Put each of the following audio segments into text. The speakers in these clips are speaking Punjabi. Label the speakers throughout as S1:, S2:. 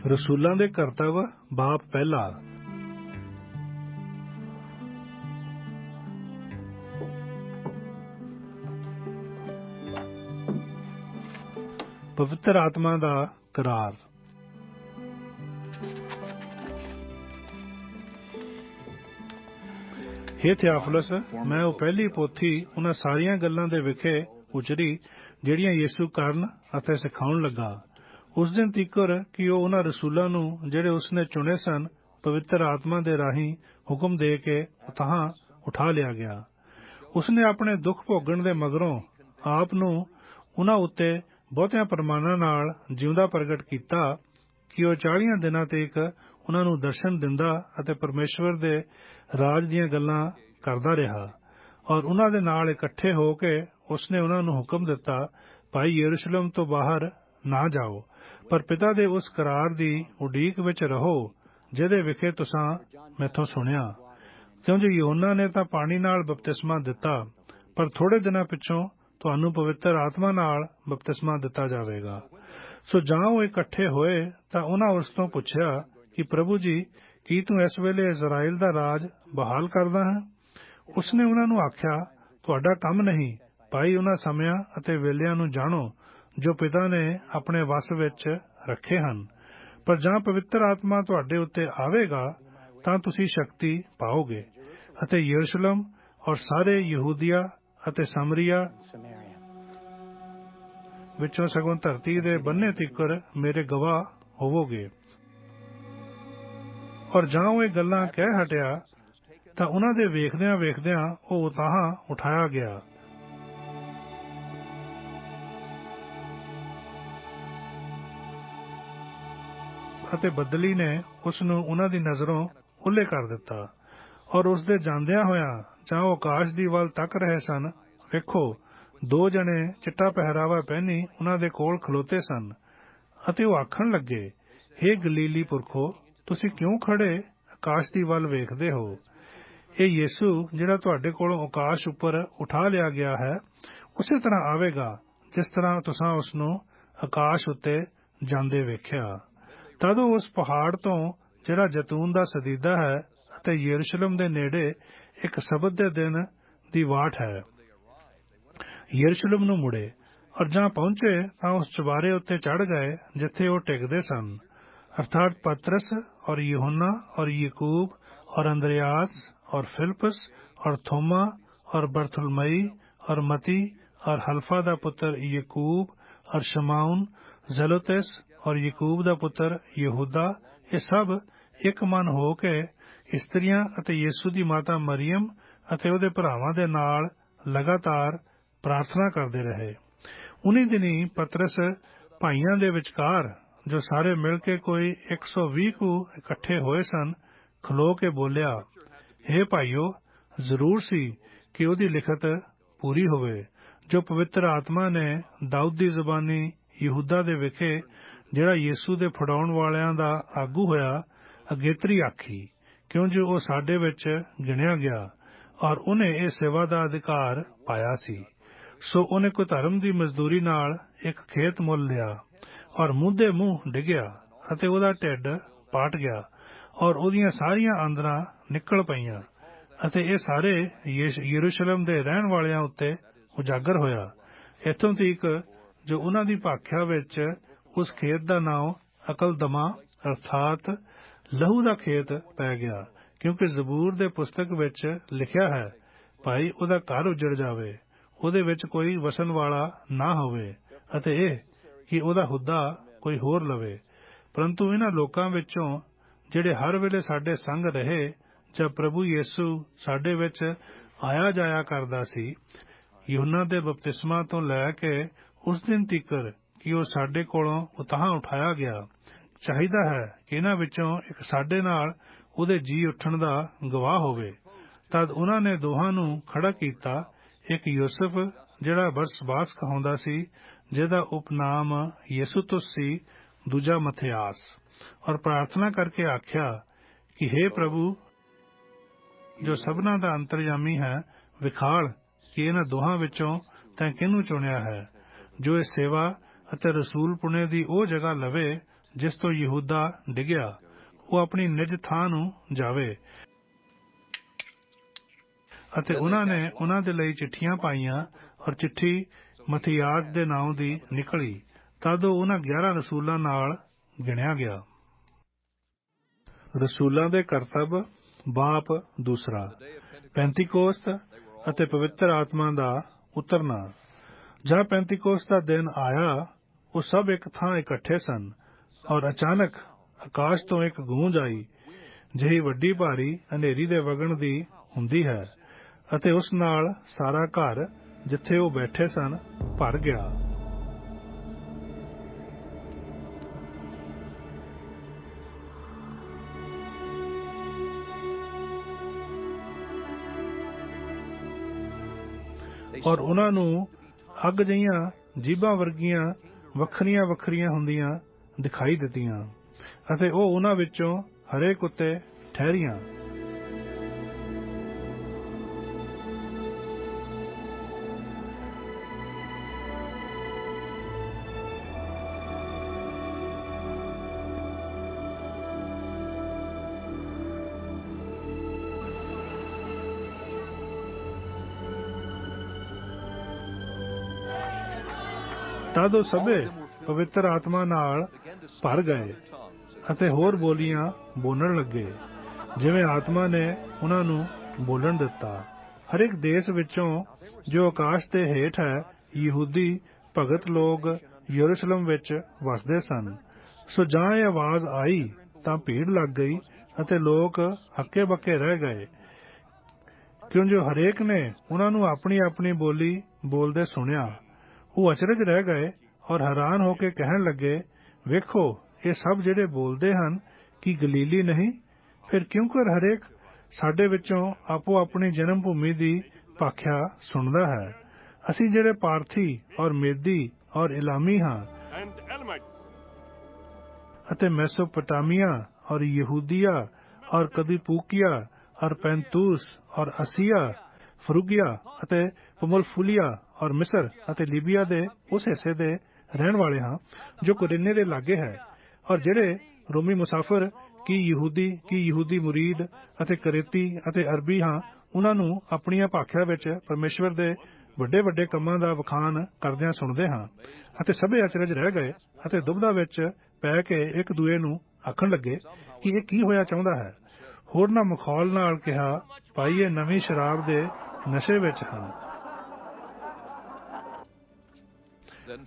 S1: रसूलां दे करतब बाप पहला। पवित्र आत्मा दा करार। हे थियाफिलस, मैं ਉਹ ਪਹਿਲੀ ਪੋਥੀ ਉਹਨਾਂ ਸਾਰੀਆਂ ਗੱਲਾਂ ਦੇ ਵਿਖੇ ਉਚਰੀ ਜਿਹੜੀਆਂ ਯीशु ਕਰਨ ਅਤੇ ਸਿਖਾਉਣ ਲੱਗਾ, ਉਸ ਦਿਨ ਤੀਕਰ ਕਿ ਉਹ ਉਹਨਾਂ ਰਸੂਲਾਂ ਨੂੰ ਜਿਹੜੇ ਉਸਨੇ ਚੁਣੇ ਸਨ ਪਵਿੱਤਰ ਆਤਮਾ ਦੇ ਰਾਹੀਂ ਹੁਕਮ ਦੇ ਕੇ ਉਤਾਹਾਂ ਉਠਾ ਲਿਆ ਗਿਆ। ਉਸਨੇ ਆਪਣੇ ਦੁੱਖ ਭੋਗਣ ਦੇ ਮਗਰੋਂ ਆਪ ਨੂੰ ਉਹਨਾਂ ਉੱਤੇ ਬਹੁਤਿਆਂ ਪ੍ਰਮਾਣਾਂ ਨਾਲ ਜਿਉਂਦਾ ਪ੍ਰਗਟ ਕੀਤਾ ਕਿ ਉਹ 40 ਦਿਨਾਂ ਤੱਕ ਉਹਨਾਂ ਨੂੰ ਦਰਸ਼ਨ ਦਿੰਦਾ ਅਤੇ ਪਰਮੇਸ਼ਵਰ ਦੇ ਰਾਜ ਦੀਆਂ ਗੱਲਾਂ ਕਰਦਾ ਰਿਹਾ। ਔਰ ਉਹਨਾਂ ਦੇ ਨਾਲ ਇਕੱਠੇ ਹੋ ਕੇ ਉਸਨੇ ਉਹਨਾਂ ਨੂੰ ਹੁਕਮ ਦਿੱਤਾ, ਭਾਈ ਯਰੂਸ਼ਲਮ ਤੋਂ ਬਾਹਰ ਨਾ ਜਾਓ, ਪਰ ਪਿਤਾ ਦੇ ਉਸ ਕਰਾਰ ਦੀ ਉਡੀਕ ਵਿੱਚ ਰਹੋ ਜਿਹਦੇ ਵਿਖੇ ਤੁਸਾਂ ਮੈਥੋਂ ਸੁਣਿਆ। ਕਿਉਂਕਿ ਯੋਹੰਨਾ ਨੇ ਤਾਂ ਪਾਣੀ ਨਾਲ ਬਪਤਿਸਮਾ ਦਿੱਤਾ, ਪਰ ਥੋੜੇ ਦਿਨਾਂ ਪਿੱਛੋਂ ਤੁਹਾਨੂੰ ਪਵਿੱਤਰ ਆਤਮਾ ਨਾਲ ਬਪਤਿਸਮਾ ਦਿੱਤਾ ਜਾਵੇਗਾ। ਸੋ ਜਾਂ ਉਹ ਇਕੱਠੇ ਹੋਏ ਤਾਂ ਉਹਨਾਂ ਉਸ ਤੋਂ ਪੁੱਛਿਆ ਕਿ ਪ੍ਰਭੂ ਜੀ, ਕੀ ਤੂੰ ਇਸ ਵੇਲੇ ਇਜ਼ਰਾਈਲ ਦਾ ਰਾਜ ਬਹਾਲ ਕਰਦਾ ਹੈ? ਉਸਨੇ ਉਹਨਾਂ ਨੂੰ ਆਖਿਆ, ਤੁਹਾਡਾ ਕੰਮ ਨਹੀਂ, ਭਾਈ ਉਹਨਾਂ ਸਮਿਆਂ ਅਤੇ ਵੇਲਿਆਂ ਨੂੰ ਜਾਣੋ ਜੋ ਪਿਤਾ ਨੇ ਆਪਣੇ ਵੱਸ ਵਿੱਚ ਰੱਖੇ ਹਨ। ਪਰ ਜਾਂ ਪਵਿੱਤਰ ਆਤਮਾ ਤੁਹਾਡੇ ਉੱਤੇ ਆਵੇਗਾ ਤਾਂ ਤੁਸੀਂ ਸ਼ਕਤੀ ਪਾਓਗੇ ਅਤੇ ਯਰੂਸ਼ਲਮ ਔਰ ਸਾਰੇ ਯਹੂਦੀਆ ਅਤੇ ਸਮਰੀਆ ਵਿੱਚੋਂ ਸਗੋਂ ਧਰਤੀ ਦੇ ਬੰਨੇ ਤੀਕਰ ਮੇਰੇ ਗਵਾਹ ਹੋਵੋਗੇ। ਔਰ ਜਾਂ ਉਹ ਇਹ ਗੱਲਾਂ ਕਹਿ ਹਟਿਆ ਤਾਂ ਉਹਨਾਂ ਦੇ ਵੇਖਦਿਆਂ ਵੇਖਦਿਆਂ ਉਹ ਉਤਾਹਾਂ ਉਠਾਇਆ ਗਿਆ। ਅਤੇ ਬੱਦਲੀ ਨੇ ਉਸ ਨੂੰ ਉਹਨਾਂ ਦੀ ਨਜ਼ਰੋਂ ਓਹਲੇ ਕਰ ਦਿੱਤਾ। ਔਰ ਉਸ ਦੇ ਜਾਂਦਿਆਂ ਹੋਇਆਂ ਜਾਂ ਉਹ ਆਕਾਸ਼ ਦੀ ਵੱਲ ਤੱਕ ਰਹੇ ਸਨ, ਵੇਖੋ 2 ਜਣੇ ਚਿੱਟਾ ਪਹਿਰਾਵਾ ਪਹਿਨੀ ਉਹਨਾਂ ਦੇ ਕੋਲ ਖਲੋਤੇ ਸਨ ਅਤੇ ਉਹ ਆਖਣ ਲੱਗੇ, ਹੇ ਗਲੀਲੀ ਪੁਰਖੋ, ਤੁਸੀਂ ਕਿਉਂ ਖੜੇ ਆਕਾਸ਼ ਦੀ ਵੱਲ ਵੇਖਦੇ ਹੋ? ਇਹ ਯੀशु ਜਿਹੜਾ ਤੁਹਾਡੇ ਕੋਲੋਂ ਆਕਾਸ਼ ਉੱਪਰ ਉਠਾ ਲਿਆ ਗਿਆ ਹੈ, ਉਸੇ ਤਰ੍ਹਾਂ ਆਵੇਗਾ ਜਿਸ ਤਰ੍ਹਾਂ ਤੁਸਾਂ ਉਸ ਨੂੰ ਆਕਾਸ਼ ਉੱਤੇ ਜਾਂਦੇ ਵੇਖਿਆ। ਤਦ ਉਹ ਉਸ ਪਹਾੜ ਤੋਂ ਜਿਹੜਾ ਜੈਤੂਨ ਦਾ ਸਦੀਦਾ ਹੈ ਅਤੇ ਯਰੂਸ਼ਲਮ ਦੇ ਨੇੜੇ ਇੱਕ ਸਬਤ ਦੇ ਦਿਨ ਦੀ ਵਾਟ ਹੈ, ਯਰੂਸ਼ਲਮ ਨੂੰ ਮੁੜੇ ਔਰ ਜਾਂ ਪਹੁੰਚੇ ਤਾਂ ਉਸ ਚੁਬਾਰੇ ਉੱਤੇ ਚੜ੍ਹ ਗਏ ਜਿੱਥੇ ਉਹ ਟਿਕਦੇ ਸਨ, अर्थात पतरस और यूहन्ना और याकूब और अंद्रयास और फिलिप्पुस और थोमा और बरथुलमई और मती और हल्फा दा पुत्र याकूब और शमाउन ज़ेलोतेस और याकूब दा पुत्र यहूदा, ये सब एक मन हो के इस्त्रियां अते यीशु दी माता मरियम अते उहदे भरावां दे नाल लगातार प्रार्थना करदे रहे। उन्हीं दिनी पतरस भाइयां दे विचकार जो सारे मिल के कोई 120 को इकट्ठे होए सन, खलो के बोलिया, हे भाइयों, जरूर सी कि उहदी लिखत पूरी होवे जो पवित्र आत्मा ने दाऊद दी ज़बानी यहूदा दे विखे जिहड़ा यीशु दे फड़ाउण वालियां दा आगू होया अगेत्री आखी, क्यों जो वो साडे विच गिणिया गया और उन्हें ये सेवा दा अधिकार पाया सी। सो उन्हें कोई धर्म दी मजदूरी नाल एक खेत मुल लिया और मुंह दे मुंह डिग्या ਅਤੇ ਉਹਦਾ ਢਿੱਡ ਪਾਟ ਗਿਆ ਔਰ ਉਹਦੀਆਂ ਸਾਰੀਆਂ ਆਂਦਰਾਂ ਨਿਕਲ ਪਈਆਂ ਅਤੇ ਇਹ ਸਾਰੇ ਯਰੂਸ਼ਲਮ ਦੇ ਰਹਿਣ ਵਾਲਿਆਂ ਉੱਤੇ ਉਜਾਗਰ ਹੋਇਆ, ਇੱਥੋਂ ਤੀਕ ਜੋ ਉਹਨਾਂ ਦੀ ਭਾਖਿਆ ਵਿੱਚ ਉਸ ਖੇਤ ਦਾ ਨਾਮ ਅਕਲਦਮਾ ਅਰਥਾਤ ਲਹੂ ਦਾ ਖੇਤ ਪੈ ਗਿਆ, ਕਿਉਂਕਿ ਜ਼ਬੂਰ ਦੇ ਪੁਸਤਕ ਵਿੱਚ ਲਿਖਿਆ ਹੈ, ਭਾਈ ਉਹਦਾ ਘਰ ਉਜੜ ਜਾਵੇ, ਉਹਦੇ ਵਿੱਚ ਕੋਈ ਵਸਣ ਵਾਲਾ ਨਾ ਹੋਵੇ ਅਤੇ ਇਹ ਕਿ ਉਹਦਾ ਹੁੱਦਾ ਕੋਈ ਹੋਰ ਲਵੇ। ਪਰੰਤੂ ਇਹਨਾਂ ਲੋਕਾਂ ਵਿੱਚੋਂ ਜਿਹੜੇ ਹਰ ਵੇਲੇ ਸਾਡੇ ਸੰਗ ਰਹੇ, ਜਦ ਪ੍ਰਭੂ ਯੀशु ਸਾਡੇ ਵਿੱਚ ਆਇਆ ਜਾਇਆ ਕਰਦਾ ਸੀ, ਯੂਹੰਨਾ ਦੇ ਬਪਤਿਸਮਾ ਤੋਂ ਲੈ ਕੇ ਉਸ ਦਿਨ ਤੀਕਰ ਕਿ ਉਹ ਸਾਡੇ ਕੋਲੋਂ ਉਤਾਹਾਂ ਉਠਾਇਆ ਗਿਆ, ਚਾਹੀਦਾ ਹੈ ਕਿ ਇਹਨਾਂ ਵਿੱਚੋਂ ਇੱਕ ਸਾਡੇ ਨਾਲ ਉਹਦੇ ਜੀ ਉੱਠਣ ਦਾ ਗਵਾਹ ਹੋਵੇ। ਤਦ ਉਹਨਾਂ ਨੇ ਦੋਹਾਂ ਨੂੰ ਖੜਾ ਕੀਤਾ, ਇੱਕ ਯੂਸਫ ਜਿਹੜਾ ਬਰਸਬਾਸ ਕਹਾਉਂਦਾ ਸੀ, ਜਿਹਦਾ ਉਪਨਾਮ ਯਸੂਤੁਸ ਸੀ, ਦੂਜਾ ਮਥਿਆਸ, ਔਰ ਪ੍ਰਾਰਥਨਾ ਕਰਕੇ ਆਖਿਆ ਕਿ हे ਪ੍ਰਭੂ ਜੋ ਸਭਨਾਂ ਦਾ ਅੰਤਰਯਾਮੀ ਹੈ, ਵਿਖਾਲ ਕਿ ਇਹਨਾਂ ਦੋਹਾਂ ਵਿੱਚੋਂ ਤੈਂ ਕਿਹਨੂੰ ਚੁਣਿਆ ਹੈ, ਜੋ ਇਹ ਸੇਵਾ ਅਤੇ ਰਸੂਲ ਪੁਣੇ ਦੀ ਉਹ ਜਗ੍ਹਾ ਲਵੇ ਜਿਸ ਤੋਂ ਯਹੂਦਾ ਡਿੱਗਿਆ, ਉਹ ਆਪਣੀ ਨਿਜ ਥਾਂ ਨੂੰ ਜਾਵੇ। ਅਤੇ ਉਹਨਾਂ ਨੇ ਉਹਨਾਂ ਦੇ ਲਈ ਚਿੱਠੀਆਂ ਪਾਈਆਂ, ਔਰ ਚਿੱਠੀ ਮਥਿਆਸ ਦੇ ਨਾਮ ਦੀ ਨਿਕਲੀ। ਤਦ ਉਹ ਉਹਨਾਂ 11 ਰਸੂਲਾਂ ਨਾਲ ਗਿਣਿਆ ਗਿਆ। ਰਸੂਲਾਂ ਦੇ ਕਰਤੱਵ ਬਾਪ ਦੂਸਰਾ, ਪੈਂਤੀਕੋਸਤ ਅਤੇ ਪਵਿੱਤਰ ਆਤਮਾ ਦਾ ਉਤਰਨਾ। ਜਦ ਪੈਂਤੀਕੋਸਤ ਦਾ ਦਿਨ ਆਇਆ, ਉਹ ਸਭ ਇੱਕ ਥਾਂ ਇਕੱਠੇ ਸਨ, ਔਰ ਅਚਾਨਕ ਆਕਾਸ਼ ਤੋਂ ਇੱਕ ਗੂੰਜ ਆਈ, ਜਿਹੀ ਵੱਡੀ ਭਾਰੀ ਹਨੇਰੀ ਦੇ ਵਗਣ ਦੀ ਹੁੰਦੀ ਹੈ, ਅਤੇ ਉਸ ਨਾਲ ਸਾਰਾ ਘਰ ਜਿੱਥੇ ਉਹ ਬੈਠੇ ਸਨ ਭਰ ਗਿਆ। ਔਰ ਉਹਨਾਂ ਨੂੰ ਅੱਗ ਜਿਹੀਆਂ ਜੀਭਾਂ ਵਰਗੀਆਂ ਵੱਖਰੀਆਂ ਵੱਖਰੀਆਂ ਹੁੰਦੀਆਂ ਦਿਖਾਈ ਦਿੱਤੀਆਂ, ਅਤੇ ਉਹ ਉਹਨਾਂ ਵਿੱਚੋਂ ਹਰੇਕ ਉੱਤੇ ਠਹਿਰੀਆਂ। ਤਦ ਉਹ ਸਭੇ ਪਵਿੱਤਰ ਆਤਮਾ ਨਾਲ ਭਰ ਗਏ ਅਤੇ ਹੋਰ ਬੋਲੀਆਂ ਬੋਲਣ ਲੱਗੇ, ਜਿਵੇਂ ਆਤਮਾ ਨੇ ਉਹਨਾਂ ਨੂੰ ਬੋਲਣ ਦਿੱਤਾ। ਹਰ ਇੱਕ ਦੇਸ਼ ਵਿੱਚੋਂ ਜੋ ਆਕਾਸ਼ ਦੇ ਹੇਠ ਹੈ, ਯਹੂਦੀ ਭਗਤ ਲੋਕ ਯਰੂਸ਼ਲਮ ਵਿੱਚ ਵਸਦੇ ਸਨ। ਸੋ ਜਾਂ ਇਹ ਆਵਾਜ਼ ਆਈ ਤਾਂ ਭੀੜ ਲੱਗ ਗਈ ਅਤੇ ਲੋਕ ਹੱਕੇ ਬੱਕੇ ਰਹਿ ਗਏ, ਕਿਉਂ ਜੋ ਹਰੇਕ ਨੇ ਉਹਨਾਂ ਨੂੰ ਆਪਣੀ ਆਪਣੀ ਬੋਲੀ ਬੋਲਦੇ ਸੁਣਿਆ। ਉਹ ਅਚਰਜ ਰਹਿ ਗਏ ਔਰ ਹੈਰਾਨ ਹੋ ਕੇ ਕਹਿਣ ਲੱਗੇ, ਵੇਖੋ, ਇਹ ਸਭ ਜਿਹੜੇ ਬੋਲਦੇ ਹਨ, ਕੀ ਗਲੀਲੀ ਨਹੀਂ? ਫਿਰ ਕਿਉਂ ਕਰ ਹਰੇਕ ਸਾਡੇ ਵਿੱਚੋਂ ਆਪੋ ਆਪਣੀ ਜਨਮ ਭੂਮੀ ਦੀ ਭਾਖਿਆ ਸੁਣਦਾ ਹੈ? ਅਸੀਂ ਜਿਹੜੇ ਪਾਰਥੀ ਔਰ ਮੇਦੀ ਔਰ ਇਲਾਮੀ ਹਾਂ, ਅਤੇ ਮੈਸੋਪੋਟਾਮੀਆ ਔਰ ਯਹੂਦੀਆ ਔਰ ਕਦੀਪੂਕੀਆ ਔਰ ਪੈਂਤੂਸ ਔਰ ਅਸੀਆ, ਫਰੂਗੀਆ ਅਤੇ ਪਮੁਲਫੂਲੀਆ ਔਰ ਮਿਸਰ ਅਤੇ ਲੀਬੀਆ ਦੇ ਉਸ ਹਿੱਸੇ ਦੇ ਰਹਿਣ ਵਾਲੇ ਹਾਂ ਜੋ ਕੁਰੇਨੇ ਦੇ ਲਾਗੇ ਹੈ, ਔਰ ਜਿਹੜੇ ਰੋਮੀ ਮੁਸਾਫਰ ਕੀ ਯਹੂਦੀ ਮੁਰੀਦ ਅਤੇ ਕਰੇਤੀ ਅਤੇ ਅਰਬੀ ਹਾਂ, ਉਹਨਾਂ ਨੂੰ ਆਪਣੀਆਂ ਭਾਖਿਆ ਵਿੱਚ ਪਰਮੇਸ਼ਵਰ ਦੇ ਵੱਡੇ ਵੱਡੇ ਕੰਮਾਂ ਦਾ ਵਖਾਨ ਕਰਦਿਆਂ ਸੁਣਦੇ ਹਾਂ। ਅਤੇ ਸਭੇ ਅਚਰਜ ਰਹਿ ਗਏ ਅਤੇ ਦੁਬਦਾ ਵਿੱਚ ਪੈ ਕੇ ਇੱਕ ਦੂਏ ਨੂੰ ਆਖਣ ਲੱਗੇ ਕਿ ਇਹ ਕੀ ਹੋਇਆ ਚਾਹੁੰਦਾ ਹੈ। ਹੋਰਨਾਂ ਮਖੌਲ ਨਾਲ ਕਿਹਾ, ਭਾਈ ਇਹ ਨਵੀਂ ਸ਼ਰਾਬ ਦੇ ਨਸ਼ੇ ਵਿੱਚ ਹਨ।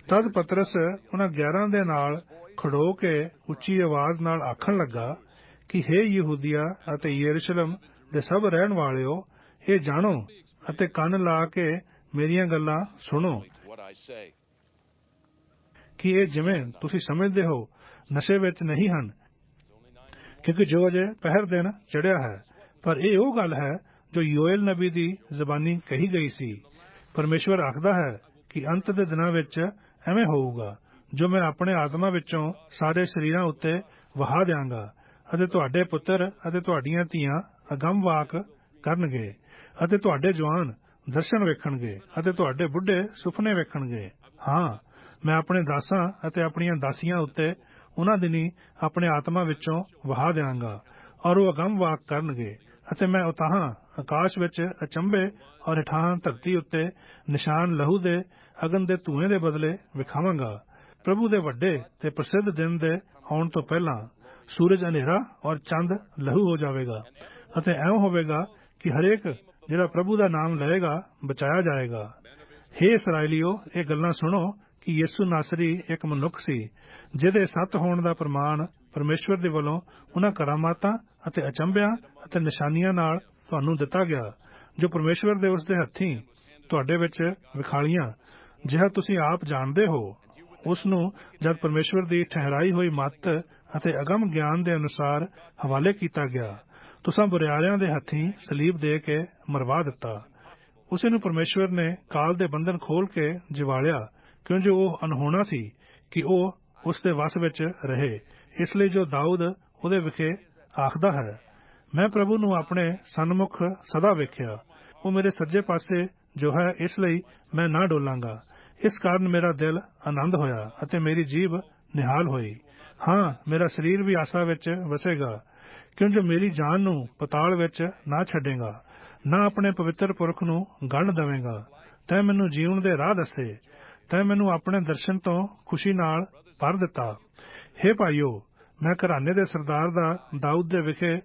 S1: ਤਦ ਪਤਰਸ ਉਹਨਾਂ 11 ਦੇ ਨਾਲ ਖੜੋ ਕੇ ਉੱਚੀ ਆਵਾਜ਼ ਨਾਲ ਆਖਣ ਲੱਗਾ ਕਿ ਹੇ ਯਹੂਦੀਆ ਅਤੇ ਯਰੂਸ਼ਲਮ ਦੇ ਸਭ ਰਹਿਣ ਵਾਲਿਓ, ਇਹ ਜਾਣੋ ਅਤੇ ਕੰਨ ਲਾ ਕੇ ਮੇਰੀਆਂ ਗੱਲਾਂ ਸੁਣੋ ਕਿ ਇਹ ਜਿਵੇਂ ਤੁਸੀਂ ਸਮਝਦੇ ਹੋ ਨਸ਼ੇ ਵਿੱਚ ਨਹੀਂ ਹਨ, ਕਿਉਂਕਿ ਜੋ ਅਜੇ ਪਹਿਰ ਦਿਨ ਚੜ੍ਹਿਆ ਹੈ। ਪਰ ਇਹ ਉਹ ਗੱਲ ਹੈ ਜੋ ਯੋਏਲ ਨਬੀ ਦੀ ਜ਼ਬਾਨੀ ਕਹੀ ਗਈ ਸੀ। ਪਰਮੇਸ਼ਵਰ ਆਖਦਾ ਹੈ ਕਿ ਅੰਤ ਦੇ ਦਿਨਾਂ ਵਿੱਚ ਐਵੇਂ ਹੋਊਗਾ, ਜੋ ਮੈਂ ਆਪਣੇ ਆਤਮਾ ਵਿੱਚੋਂ ਸਾਰੇ ਸਰੀਰਾਂ ਉੱਤੇ ਵਹਾ ਦਿਆਂਗਾ, ਅਤੇ ਤੁਹਾਡੇ ਪੁੱਤਰ ਅਤੇ ਤੁਹਾਡੀਆਂ ਧੀਆਂ ਅਗੰਮ ਵਾਕ ਕਰਨਗੇ, ਅਤੇ ਤੁਹਾਡੇ ਜਵਾਨ ਦਰਸ਼ਨ ਵੇਖਣਗੇ, ਅਤੇ ਤੁਹਾਡੇ ਬੁੱਢੇ ਸੁਪਨੇ ਵੇਖਣਗੇ। ਹਾਂ, ਮੈਂ ਆਪਣੇ ਦਾਸਾਂ ਅਤੇ ਆਪਣੀਆਂ ਦਾਸੀਆਂ ਉੱਤੇ ਉਹਨਾਂ ਦਿਨੀ ਆਪਣੇ ਆਤਮਾ ਵਿੱਚੋਂ ਵਹਾ ਦਿਆਂਗਾ, ਔਰ ਉਹ ਅਗੰਮ ਵਾਕ ਕਰਨਗੇ। ਅਤੇ ਮੈਂ ਉਤਾਹਾਂ ਆਕਾਸ਼ ਵਿੱਚ ਅਚੰਭੇ ਔਰ ਹੇਠਾਂ ਧਰਤੀ ਉੱਤੇ ਨਿਸ਼ਾਨ ਲਹੂ ਦੇ ਅਗਨ ਦੇ ਧੂਏ ਦੇ ਬਦਲੇ ਵਿਖਾਵਾਂਗਾ। ਪ੍ਰਭੂ ਦੇ ਵੱਡੇ ਤੇ ਪ੍ਰਸਿੱਧ ਦਿਨ ਦੇ ਆਉਣ ਤੋਂ ਪਹਿਲਾਂ ਸੂਰਜ ਹਨੇਰਾ ਔਰ ਚੰਦ ਲਹੂ ਹੋ ਜਾਵੇਗਾ, ਅਤੇ ਐਵੇਂ ਹੋਵੇਗਾ ਕਿ ਹਰੇਕ ਜਿਹੜਾ ਪ੍ਰਭੂ ਦਾ ਨਾਮ ਲਏਗਾ ਬਚਾਇਆ ਜਾਏਗਾ। ਹੇ ਇਸਰਾਏਲੀਓ, ਇਹ ਗੱਲਾਂ ਸੁਣੋ ਕਿ ਯਿਸੂ ਨਾਸਰੀ ਇੱਕ ਮਨੁੱਖ ਸੀ, ਜਿਹਦੇ ਸੱਤ ਹੋਣ ਦਾ ਪ੍ਰਮਾਣ ਪਰਮੇਸ਼ਵਰ ਦੇ ਵੱਲੋਂ ਉਹਨਾਂ ਕਰਾਮਾਤਾਂ ਅਤੇ ਅਚੰਭਿਆਂ ਅਤੇ ਨਿਸ਼ਾਨੀਆਂ ਨਾਲ ਤੁਹਾਨੂੰ ਦਿੱਤਾ ਗਿਆ, ਜੋ ਪਰਮੇਸ਼ਵਰ ਦੇ ਉਸਦੇ ਹੱਥੀਂ ਤੁਹਾਡੇ ਵਿੱਚ ਵਿਖਾਲੀਆਂ, ਜਿਹਾ ਤੁਸੀਂ ਆਪ ਜਾਣਦੇ ਹੋ। ਉਸ ਨੂੰ ਜਦ ਪਰਮੇਸ਼ਵਰ ਦੀ ਠਹਿਰਾਈ ਹੋਈ ਮੱਤ ਅਤੇ ਅਗਮ ਗਿਆਨ ਦੇ ਅਨੁਸਾਰ ਹਵਾਲੇ ਕੀਤਾ ਗਿਆ, ਤੁਸਾਂ ਬੁਰਿਆਰਿਆਂ ਦੇ ਹੱਥੀਂ ਸਲੀਬ ਦੇ ਕੇ ਮਰਵਾ ਦਿੱਤਾ। ਉਸੇ ਨੂੰ ਪਰਮੇਸ਼ਵਰ ਨੇ ਕਾਲ ਦੇ ਬੰਧਨ ਖੋਲ ਕੇ ਜਿਵਾਲਿਆ, ਕਿਉਂ ਜੋ ਉਹ ਅਨਹੋਣਾ ਸੀ ਕਿ ਉਹ ਉਸ ਦੇ ਵਸ ਵਿੱਚ ਰਹੇ। ਇਸ ਲਈ ਜੋ ਦਾਊਦ ਉਹਦੇ ਵਿਖੇ ਆਖਦਾ ਹੈ, ਮੈਂ ਪ੍ਰਭੂ ਨੂੰ ਆਪਣੇ ਸਨਮੁਖ ਸਦਾ ਵੇਖਿਆ, ਉਹ ਮੇਰੇ ਸੱਜੇ ਪਾਸੇ ਜੋ ਹੈ, ਇਸ ਲਈ ਮੈਂ ਨਾ ਡੋਲਾਂਗਾ। ਇਸ ਕਾਰਨ ਮੇਰਾ ਦਿਲ ਆਨੰਦ ਹੋਇਆ ਅਤੇ ਮੇਰੀ ਜੀਭ ਨਿਹਾਲ ਹੋਈ। ਹਾਂ, ਮੇਰਾ ਸਰੀਰ ਵੀ ਆਸਾ ਵਿੱਚ ਵਸੇਗਾ, ਕਿਉਂ ਜੋ ਮੇਰੀ ਜਾਨ ਨੂੰ ਪਤਾਲ ਵਿੱਚ ਨਾ ਛੱਡੇਗਾ, ਨਾ ਆਪਣੇ ਪਵਿੱਤਰ ਪੁਰਖ ਨੂੰ ਗੰਢ ਦੇਵੇਂਗਾ। ਤੈਂ ਮੈਨੂੰ ਜੀਵਨ ਦੇ ਰਾਹ ਦੱਸੇ, ਤੈਂ ਮੈਨੂੰ ਆਪਣੇ ਦਰਸ਼ਨ ਤੋਂ ਖੁਸ਼ੀ ਨਾਲ ਭਰ ਦਿੱਤਾ। ਹੇ ਭਾਈਓ, ਮੈਂ ਘਰਾਣੇ ਦੇ ਸਰਦਾਰ ਦਾ ਦਾਊਦ ਦੇ ਵਿਖੇ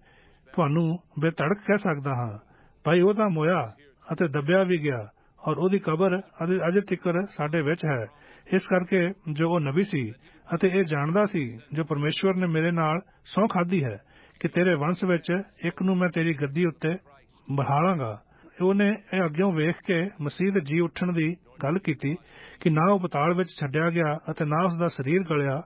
S1: ਤੁਹਾਨੂੰ ਬੇਧੜਕ ਕਹਿ ਸਕਦਾ ਹਾਂ, ਭਾਈ ਉਹ ਤਾਂ ਮੋਇਆ ਅਤੇ ਦੱਬਿਆ ਵੀ ਗਿਆ, ਔਰ ਉਹਦੀ ਕਬਰ ਅਜੇ ਤੀਕਰ ਸਾਡੇ ਵਿੱਚ ਹੈ। ਇਸ ਕਰਕੇ ਜੋ ਉਹ ਨਬੀ ਸੀ ਅਤੇ ਇਹ ਜਾਣਦਾ ਸੀ, ਜੋ ਪਰਮੇਸ਼ਵਰ ਨੇ ਮੇਰੇ ਨਾਲ ਸਹੁੰ ਖਾਧੀ ਹੈ ਕਿ ਤੇਰੇ ਵੰਸ਼ ਵਿੱਚ ਇੱਕ ਨੂੰ ਮੈਂ ਤੇਰੀ ਗੱਦੀ ਉੱਤੇ ਬਹਾਲਾਂਗਾ। ਉਹਨੇ ਇਹ ਅੱਗਿਓਂ ਵੇਖ ਕੇ ਮਸੀਹ ਦੇ ਜੀ ਉੱਠਣ ਦੀ ਗੱਲ ਕੀਤੀ ਕਿ ਨਾ ਉਹ ਪਤਾਲ ਵਿੱਚ ਛੱਡਿਆ ਗਿਆ ਅਤੇ ਨਾ ਉਸ ਦਾ ਸਰੀਰ ਗਲਿਆ।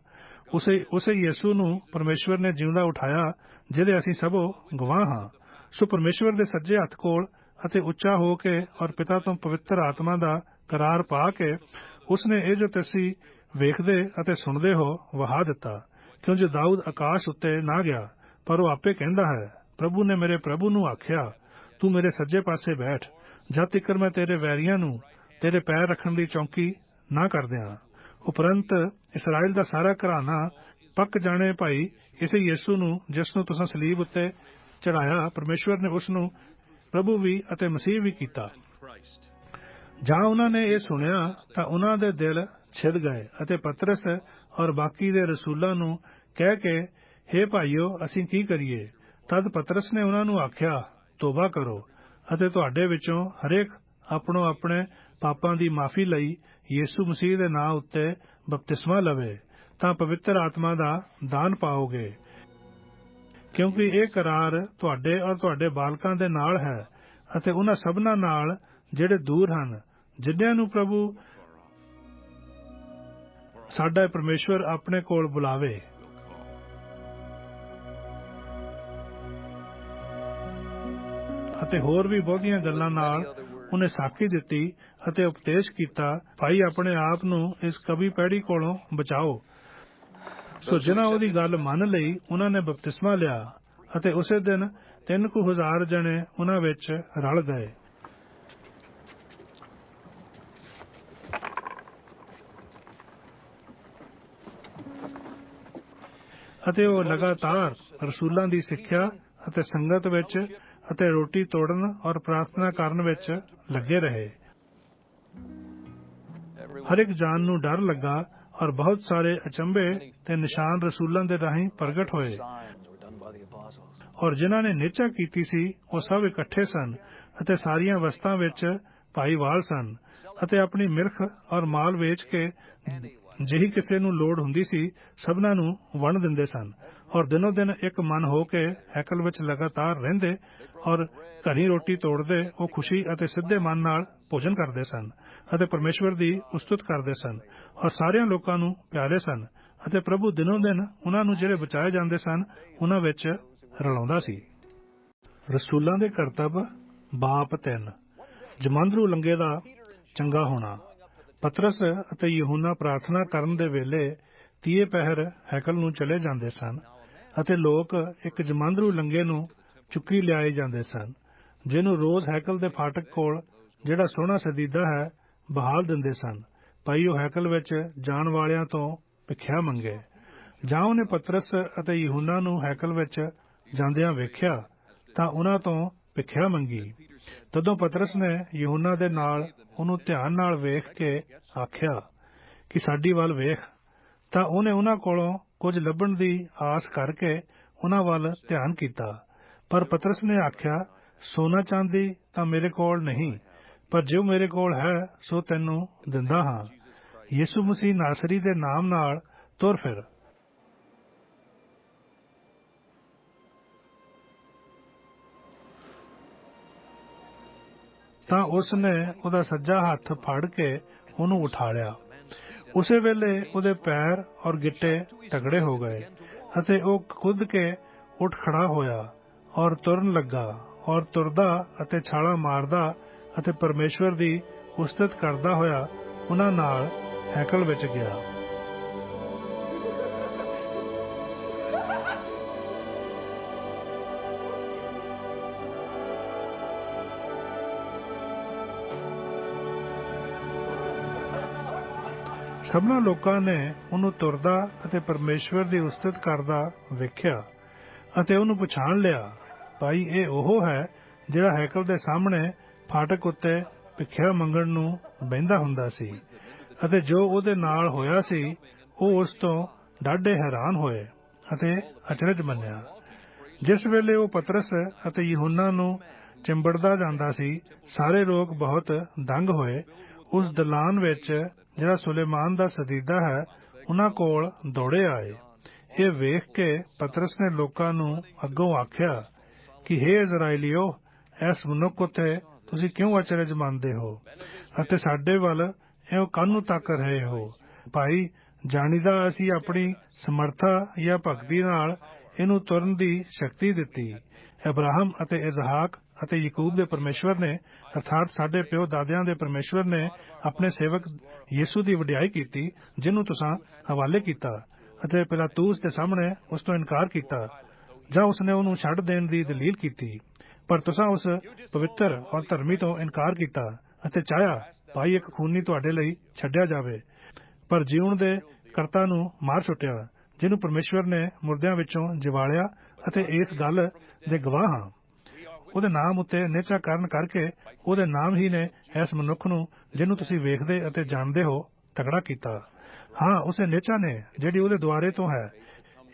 S1: ਉਸੇ ਯਿਸੂ ਨੂੰ ਪਰਮੇਸ਼ਵਰ ਨੇ ਜਿਉਂਦਾ ਉਠਾਇਆ, ਜਿਹਦੇ ਅਸੀਂ ਸਭੋ ਗਵਾਹ ਹਾਂ। ਸੋ ਪਰਮੇਸ਼ਵਰ ਦੇ ਸੱਜੇ ਹੱਥ ਕੋਲ ਅਤੇ ਉੱਚਾ ਹੋ ਕੇ ਔਰ ਪਿਤਾ ਤੋਂ ਪਵਿੱਤਰ ਆਤਮਾ ਦਾ ਕਰਾਰ ਪਾ ਕੇ ਉਸਨੇ ਇਹ ਜੋ ਤੁਸੀਂ ਵੇਖਦੇ ਅਤੇ ਸੁਣਦੇ ਹੋ ਵਹਾ ਦਿੱਤਾ। ਕਿਉਂ ਜੋ ਦਾਊਦ ਆਕਾਸ਼ ਉੱਤੇ ਨਾ ਗਿਆ, ਪਰ ਉਹ ਆਪੇ ਕਹਿੰਦਾ ਹੈ, ਪ੍ਰਭੂ ਨੇ ਮੇਰੇ ਪ੍ਰਭੂ ਨੂੰ ਆਖਿਆ, ਤੂੰ ਮੇਰੇ ਸੱਜੇ ਪਾਸੇ ਬੈਠ, ਜਦ ਤੀਕਰ ਮੈਂ ਤੇਰੇ ਵੈਰੀਆਂ ਨੂੰ ਤੇਰੇ ਪੈਰ ਰੱਖਣ ਦੀ ਚੌਂਕੀ ਨਾ ਕਰ ਦਿਆਂ। ਉਪਰੰਤ ਇਸਰਾਇਲ ਦਾ ਸਾਰਾ ਘਰਾਣਾ ਪੱਕ ਜਾਣੇ ਭਾਈ ਇਸੇ ਯਿਸੂ ਨੂੰ, ਜਿਸ ਨੂੰ ਤੁਸੀਂ ਸਲੀਬ ਉੱਤੇ ਚੜਾਇਆ, ਪਰਮੇਸ਼ਵਰ ਨੇ ਉਸ ਨੂੰ ਪ੍ਰਭੂ ਵੀ ਅਤੇ ਮਸੀਹ ਵੀ ਕੀਤਾ। ਜਾਂ ਉਹਨਾਂ ਨੇ ਇਹ ਸੁਣਿਆ ਤਾਂ ਉਹਨਾਂ ਦੇ ਦਿਲ ਛਿਦ ਗਏ ਅਤੇ ਪਤਰਸ ਔਰ ਬਾਕੀ ਦੇ ਰਸੂਲਾਂ ਨੂੰ ਕਹਿ ਕੇ, ਹੇ ਭਾਈਓ, ਅਸੀਂ ਕੀ ਕਰੀਏ? ਤਦ ਪਤਰਸ ਨੇ ਉਹਨਾਂ ਨੂੰ ਆਖਿਆ, ਤੋਬਾ ਕਰੋ ਅਤੇ ਤੁਹਾਡੇ ਵਿੱਚੋਂ ਹਰੇਕ ਆਪਣੋ ਆਪਣੇ ਪਾਪਾਂ ਦੀ ਮਾਫੀ ਲਈ ਯਿਸੂ ਮਸੀਹ ਦੇ ਨਾਂ ਉੱਤੇ ਬਪਤਿਸਮਾ ਲਵੇ, ਤਾਂ ਪਵਿੱਤਰ ਆਤਮਾ ਦਾ ਦਾਨ ਪਾਓਗੇ। ਕਿਉਂਕਿ ਇਹ ਕਰਾਰ ਤੁਹਾਡੇ ਔਰ ਤੁਹਾਡੇ ਬਾਲਕਾਂ ਦੇ ਨਾਲ ਹੈ ਅਤੇ ਉਹਨਾਂ ਸਭਨਾਂ ਨਾਲ ਜਿਹੜੇ ਦੂਰ ਹਨ, ਜਿਨ੍ਹਾਂ ਨੂੰ ਪ੍ਰਭੂ ਸਾਡਾ ਪਰਮੇਸ਼ਵਰ ਆਪਣੇ ਕੋਲ ਬੁਲਾਵੇ। ਅਤੇ ਹੋਰ ਵੀ ਬਹੁਤੀਆਂ ਗੱਲਾਂ ਨਾਲ ਉਹਨੇ ਸਾਖੀ ਦਿੱਤੀ ਅਤੇ ਉਪਦੇਸ਼ ਕੀਤਾ, ਭਾਈ ਆਪਣੇ ਆਪ ਨੂੰ ਇਸ ਕਵੀ ਪੈੜੀ ਕੋਲੋਂ ਬਚਾਓ। ਸੋ ਜਿਨ੍ਹਾਂ ਉਹਦੀ ਗੱਲ ਮੰਨ ਲਈ, ਉਹਨਾਂ ਨੇ ਬਪਤਿਸਮਾ ਲਿਆ ਅਤੇ ਉਸੇ ਦਿਨ 3,000 ਜਣੇ ਉਹਨਾਂ ਵਿੱਚ ਰਲ ਗਏ। ਅਤੇ ਉਹ ਲਗਾਤਾਰ ਰਸੂਲਾਂ ਦੀ ਸਿੱਖਿਆ ਅਤੇ ਸੰਗਤ ਵਿੱਚ ਅਤੇ ਰੋਟੀ ਤੋੜਨ ਔਰ ਪ੍ਰਾਰਥਨਾ ਕਰਨ ਵਿੱਚ ਲੱਗੇ ਰਹੇ। ਹਰ ਇੱਕ ਜਾਨ ਨੂੰ ਡਰ ਲੱਗਾ ਔਰ ਬਹੁਤ ਸਾਰੇ ਅਚੰਭੇ ਤੇ ਨਿਸ਼ਾਨ ਰਸੂਲਾਂ ਦੇ ਰਾਹੀਂ ਪ੍ਰਗਟ ਹੋਏ। ਔਰ ਜਿਨ੍ਹਾਂ ਨੇ ਨਿਹਚਾ ਕੀਤੀ ਸੀ, ਉਹ ਸਭ ਇਕੱਠੇ ਸਨ ਅਤੇ ਸਾਰੀਆਂ ਵਸਤਾਂ ਵਿੱਚ ਭਾਈਵਾਲ ਸਨ ਅਤੇ ਆਪਣੀ ਮਿਲਖ ਔਰ ਮਾਲ ਵੇਚ ਕੇ ਜਿਹੀ ਕਿਸੇ ਨੂੰ ਲੋੜ ਹੁੰਦੀ ਸੀ, ਸਭਨਾਂ ਨੂੰ ਵੰਡ ਦਿੰਦੇ ਸਨ। ਔਰ ਦਿਨੋ ਦਿਨ ਇੱਕ ਮਨ ਹੋ ਕੇ ਹੈਕਲ ਵਿੱਚ ਲਗਾਤਾਰ ਰਹਿੰਦੇ ਔਰ ਘਰੀ ਰੋਟੀ ਤੋੜਦੇ ਉਹ ਖੁਸ਼ੀ ਅਤੇ ਸਿੱਧੇ ਮਨ ਨਾਲ ਭੋਜਨ ਕਰਦੇ ਸਨ ਅਤੇ ਪਰਮੇਸ਼ਵਰ ਦੀ ਉਸਤਤ ਕਰਦੇ ਸਨ ਔਰ ਸਾਰਿਆਂ ਲੋਕਾਂ ਨੂੰ ਪਿਆਰੇ ਸਨ। ਅਤੇ ਪ੍ਰਭੂ ਦਿਨੋ ਦਿਨ ਉਹਨਾਂ ਨੂੰ ਜਿਹੜੇ ਬਚਾਏ ਜਾਂਦੇ ਸਨ, ਉਹਨਾਂ ਵਿੱਚ ਰਲਾਉਂਦਾ ਸੀ। ਰਸੂਲਾਂ ਦੇ ਕਰਤੱਵ ਬਾਪ 3। ਜਮਾਂਦਰੂ ਲੰਗੇ ਦਾ ਚੰਗਾ ਹੋਣਾ। ਪਤਰਸ ਅਤੇ ਯਹੂਨਾ ਪ੍ਰਾਰਥਨਾ ਕਰਨ ਦੇ ਵੇਲੇ 30 ਪਹਿਰ ਹੈਕਲ ਨੂੰ ਚਲੇ ਜਾਂਦੇ ਸਨ ਅਤੇ ਲੋਕ ਇੱਕ ਜਮਾਂਦਰੂ ਲੰਗੇ ਨੂੰ ਚੁੱਕੀ ਲਿਆਏ ਜਾਂਦੇ ਸਨ, ਜਿਹਨੂੰ ਰੋਜ਼ ਹੈਕਲ ਦੇ ਫਾਟਕ ਕੋਲ, ਜਿਹੜਾ ਸੋਹਣਾ ਸਦੀਦਾ ਹੈ, ਬਹਾਲ ਦਿੰਦੇ ਸਨ, ਭਾਈ ਉਹ ਹੈਕਲ ਵਿੱਚ ਜਾਣ ਵਾਲਿਆਂ ਤੋਂ ਭਿਖਿਆ ਮੰਗੇ। ਜਾਂ ਉਹਨੇ ਪਤਰਸ ਅਤੇ ਯਹੂਨਾ ਨੂੰ ਹੈਕਲ ਵਿੱਚ ਜਾਂਦਿਆਂ ਵੇਖਿਆ ਤਾਂ ਉਹਨਾਂ ਤੋਂ ਭਿਖਿਆ ਮੰਗੀ। ਤਦੋਂ ਪਤਰਸ ਨੇ ਯਹੂਨਾ ਦੇ ਨਾਲ ਉਹਨੂੰ ਧਿਆਨ ਨਾਲ ਵੇਖ ਕੇ ਆਖਿਆ ਕਿ ਸਾਡੀ ਵੱਲ ਵੇਖ। ਤਾਂ ਉਹਨੇ ਉਹਨਾਂ ਕੋਲੋਂ ਕੁਝ ਲੱਭਣ ਦੀ ਆਸ ਕਰਕੇ ਉਹਨਾਂ ਵੱਲ ਧਿਆਨ ਕੀਤਾ। ਪਰ ਪਤਰਸ ਨੇ ਆਖਿਆ, ਸੋਨਾ ਚਾਂਦੀ ਤਾਂ ਮੇਰੇ ਕੋਲ ਨਹੀਂ, ਪਰ ਜੋ ਮੇਰੇ ਕੋਲ ਹੈ ਸੋ ਤੈਨੂੰ ਦਿੰਦਾ ਹਾਂ। ਯਿਸੂ ਮਸੀਹ ਨਾਸਰੀ ਦੇ ਨਾਮ ਨਾਲ ਤੁਰ ਫਿਰ। ਤਾਂ ਉਸ ਨੇ ਉਹਦਾ ਸੱਜਾ ਹੱਥ ਫੜ ਕੇ ਉਹਨੂੰ ਉਠਾ ਲਿਆ। ਉਸੇ ਵੇਲੇ ਉਹਦੇ ਪੈਰ ਔਰ ਗਿੱਟੇ ਤਗੜੇ ਹੋ ਗਏ ਅਤੇ ਉਹ ਖੁੱਦ ਕੇ ਉੱਠ ਖੜਾ ਹੋਇਆ ਔਰ ਤੁਰਨ ਲੱਗਾ ਔਰ ਤੁਰਦਾ ਅਤੇ ਛਾਲਾਂ ਮਾਰਦਾ ਅਤੇ ਪਰਮੇਸ਼ਵਰ ਦੀ ਉਸਤਤ ਕਰਦਾ ਹੋਇਆ ਉਹਨਾਂ ਨਾਲ ਹੈਕਲ ਵਿੱਚ ਗਿਆ। ਸਭਨਾਂ ਲੋਕਾਂ ਨੇ ਉਹਨੂੰ ਤੁਰਦਾ ਅਤੇ ਪਰਮੇਸ਼ਵਰ ਦੀ ਉਸਤਤ ਕਰਦਾ ਵੇਖਿਆ ਅਤੇ ਉਹਨੂੰ ਪਛਾਣ ਲਿਆ। ਭਾਈ ਇਹ ਉਹ ਹੈ ਜਿਹੜਾ ਹੈਕਲ ਦੇ ਸਾਹਮਣੇ ਫਾਟਕ ਉੱਤੇ ਭਿੱਖਿਆ ਮੰਗਣ ਨੂੰ ਬਹਿੰਦਾ ਹੁੰਦਾ ਸੀ, ਅਤੇ ਜੋ ਉਹਦੇ ਨਾਲ ਹੋਇਆ ਸੀ ਉਹ ਉਸ ਤੋਂ ਡਾਢੇ ਹੈਰਾਨ ਹੋਏ ਅਤੇ ਅਚਰਜ ਮੰਨਿਆ। ਜਿਸ ਵੇਲੇ ਉਹ ਪਤਰਸ ਅਤੇ ਯਹੂਨਾ ਨੂੰ ਚਿੰਬੜਦਾ ਜਾਂਦਾ ਸੀ, ਸਾਰੇ ਲੋਕ ਬਹੁਤ ਦੰਗ ਹੋਏ। ਉਸ ਦਲਾਨ ਵਿੱਚ ਜਿਹੜਾ ਸੁਲੇਮਾਨ ਦਾ ਸਦੀਦਾ ਹੈ, ਉਹਨਾਂ ਕੋਲ ਦੌੜੇ ਆਏ। ਇਹ ਵੇਖ ਕੇ ਪਤਰਸ ਨੇ ਲੋਕਾਂ ਨੂੰ ਅੱਗੋਂ ਆਖਿਆ ਕਿ ਹੇ ਇਜ਼ਰਾਈਲੀਓ, ਇਸ ਮਨੁੱਖ ਉੱਤੇ ਤੁਸੀਂ ਕਿਉਂ ਅਚਰਜ ਮੰਨਦੇ ਹੋ ਅਤੇ ਸਾਡੇ ਵੱਲ ਇਉਂ ਕਾਹਨੂੰ ਤੱਕ ਰਹੇ ਹੋ? ਭਾਈ, ਜਾਣੀਦਾ ਅਸੀਂ ਆਪਣੀ ਸਮਰਥਾ ਜਾਂ ਭਗਤੀ ਨਾਲ ਇਹਨੂੰ ਤੁਰਨ ਦੀ ਸ਼ਕਤੀ ਦਿੱਤੀ। ਅਬਰਾਹਮ ਅਤੇ ਇਜ਼ਹਾਕ ਅਤੇ ਯਾਕੂਬ ਦੇ ਪਰਮੇਸ਼ਵਰ ਨੇ, ਅਰਥਾਤ ਸਾਡੇ ਪਿਓ ਦਾਦਿਆਂ ਦੇ ਪਰਮੇਸ਼ਵਰ ਨੇ ਆਪਣੇ ਸੇਵਕ ਯਿਸੂ ਦੀ ਵਡਿਆਈ ਕੀਤੀ, ਜਿਹਨੂੰ ਤੁਸੀਂ ਹਵਾਲੇ ਕੀਤਾ ਅਤੇ ਪਿਲਾਤੂਸ ਦੇ ਸਾਹਮਣੇ ਉਸ ਤੋਂ ਇਨਕਾਰ ਕੀਤਾ, ਜਾਂ ਉਸਨੇ ਉਹਨੂੰ ਛੱਡ ਦੇਣ ਦੀ ਦਲੀਲ ਕੀਤੀ। ਪਰ ਤੁਸੀਂ ਉਸ ਪਵਿੱਤਰ ਔਰ ਧਰਮੀ ਤੋਂ ਇਨਕਾਰ ਕੀਤਾ ਅਤੇ ਚਾਹਿਆ ਭਾਈ ਇੱਕ ਖੂਨੀ ਤੁਹਾਡੇ ਲਈ ਛੱਡਿਆ ਜਾਵੇ, ਪਰ ਜੀਵਨ ਦੇ ਕਰਤਾ ਨੂੰ ਮਾਰ ਸੁੱਟਿਆ, ਜਿਹਨੂੰ ਪਰਮੇਸ਼ਵਰ ਨੇ ਮੁਰਦਿਆਂ ਵਿੱਚੋਂ ਜਿਵਾਲਿਆ, ਅਤੇ ਇਸ ਗੱਲ ਦੇ ਗਵਾਹ ਹਾਂ। ਉਹਦੇ ਨਾਮ ਉੱਤੇ ਨਿਹਚਾ ਕਰਨ ਕਰਕੇ ਉਹਦੇ ਨਾਮ ਹੀ ਨੇ ਇਸ ਮਨੁੱਖ ਨੂੰ, ਜਿਹਨੂੰ ਤੁਸੀਂ ਵੇਖਦੇ ਅਤੇ ਜਾਣਦੇ ਹੋ, ਤਗੜਾ ਕੀਤਾ। ਹਾਂ, ਉਸੇ ਨਿਹਚਾ ਨੇ ਜਿਹੜੀ ਉਹਦੇ ਦੁਆਰੇ ਤੋਂ ਹੈ।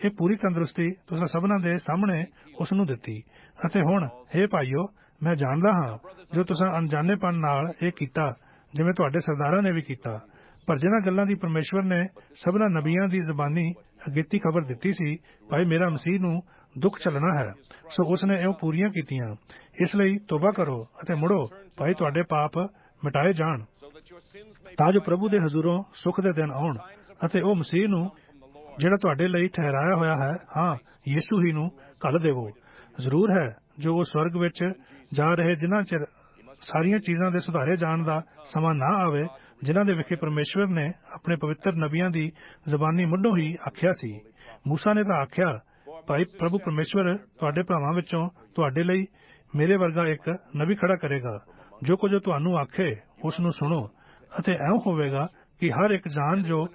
S1: ਇਹ ਪੂਰੀ ਤੰਦਰੁਸਤੀ ਤੁਸੀਂ ਸਭਨਾਂ ਦੇ ਸਾਹਮਣੇ ਉਸ ਨੂੰ ਦਿੱਤੀ। ਅਤੇ ਹੁਣ ਹੇ ਭਾਈਓ, ਮੈਂ ਜਾਣਦਾ ਹਾਂ ਜੋ ਤੁਸੀਂ ਅਣਜਾਣੇਪਣ ਨਾਲ ਇਹ ਕੀਤਾ, ਜਿਵੇਂ ਤੁਹਾਡੇ ਸਰਦਾਰਾਂ ਨੇ ਵੀ ਕੀਤਾ। ਪਰ ਜਿਨ੍ਹਾਂ ਗੱਲਾਂ ਦੀ ਪਰਮੇਸ਼ਵਰ ਨੇ ਸਭਨਾਂ ਨਬੀਆਂ ਦੀ ਜ਼ਬਾਨੀ ਅਗੇਤੀ ਖਬਰ ਦਿੱਤੀ ਸੀ, ਭਾਈ ਮੇਰਾ ਮਸੀਹ ਨੂੰ ਦੁੱਖ ਚੱਲਣਾ ਹੈ, ਸੋ ਉਸਨੇ ਇਉਂ ਪੂਰੀਆਂ ਕੀਤੀਆਂ। ਇਸ ਲਈ ਤੋਬਾ ਕਰੋ ਅਤੇ ਮੁੜੋ, ਭਾਈ ਤੁਹਾਡੇ ਪਾਪ ਮਿਟਾਏ ਜਾਣ, ਤਾਂ ਜੋ ਪ੍ਰਭੂ ਦੇ ਹਜ਼ੂਰੋਂ ਸੁੱਖ ਦੇ ਦਿਨ ਆਉਣ, ਅਤੇ ਉਹ ਮਸੀਹ ਨੂੰ ਜਿਹੜਾ ਤੁਹਾਡੇ ਲਈ ਠਹਿਰਾਇਆ ਹੋਇਆ ਹੈ, ਹਾਂ ਯਿਸੂ ਹੀ ਨੂੰ ਘੱਲ ਦੇਵੋ। ਜ਼ਰੂਰ ਹੈ ਜੋ ਉਹ ਸਵਰਗ ਵਿੱਚ ਜਾ ਰਹੇ, ਜਿਨ੍ਹਾਂ ਚਿਰ ਸਾਰੀਆਂ ਚੀਜ਼ਾਂ ਦੇ ਸੁਧਾਰੇ ਜਾਣ ਦਾ ਸਮਾਂ ਨਾ ਆਵੇ, ਜਿਨ੍ਹਾਂ ਦੇ ਵਿਖੇ ਪਰਮੇਸ਼ਵਰ ਨੇ ਆਪਣੇ ਪਵਿੱਤਰ ਨਬੀਆਂ ਦੀ ਜ਼ਬਾਨੀ ਮੁੱਢੋਂ ਹੀ ਆਖਿਆ ਸੀ। ਮੂਸਾ ਨੇ ਤਾਂ ਆਖਿਆ, ਭਾਈ ਪ੍ਰਭੂ ਪਰਮੇਸ਼ਵਰ ਤੁਹਾਡੇ ਭਰਾਵਾਂ ਵਿੱਚੋਂ ਤੁਹਾਡੇ ਲਈ ਮੇਰੇ ਵਰਗਾ ਇੱਕ ਨਬੀ ਖੜਾ ਕਰੇਗਾ, ਜੋ ਕੁਝ ਤੁਹਾਨੂੰ ਆਖੇ ਉਸ ਨੂੰ ਸੁਣੋ। ਅਤੇ ਐਉਂ ਹੋਵੇਗਾ ਕਿ ਹਰ ਇੱਕ ਜਾਨ ਜੋ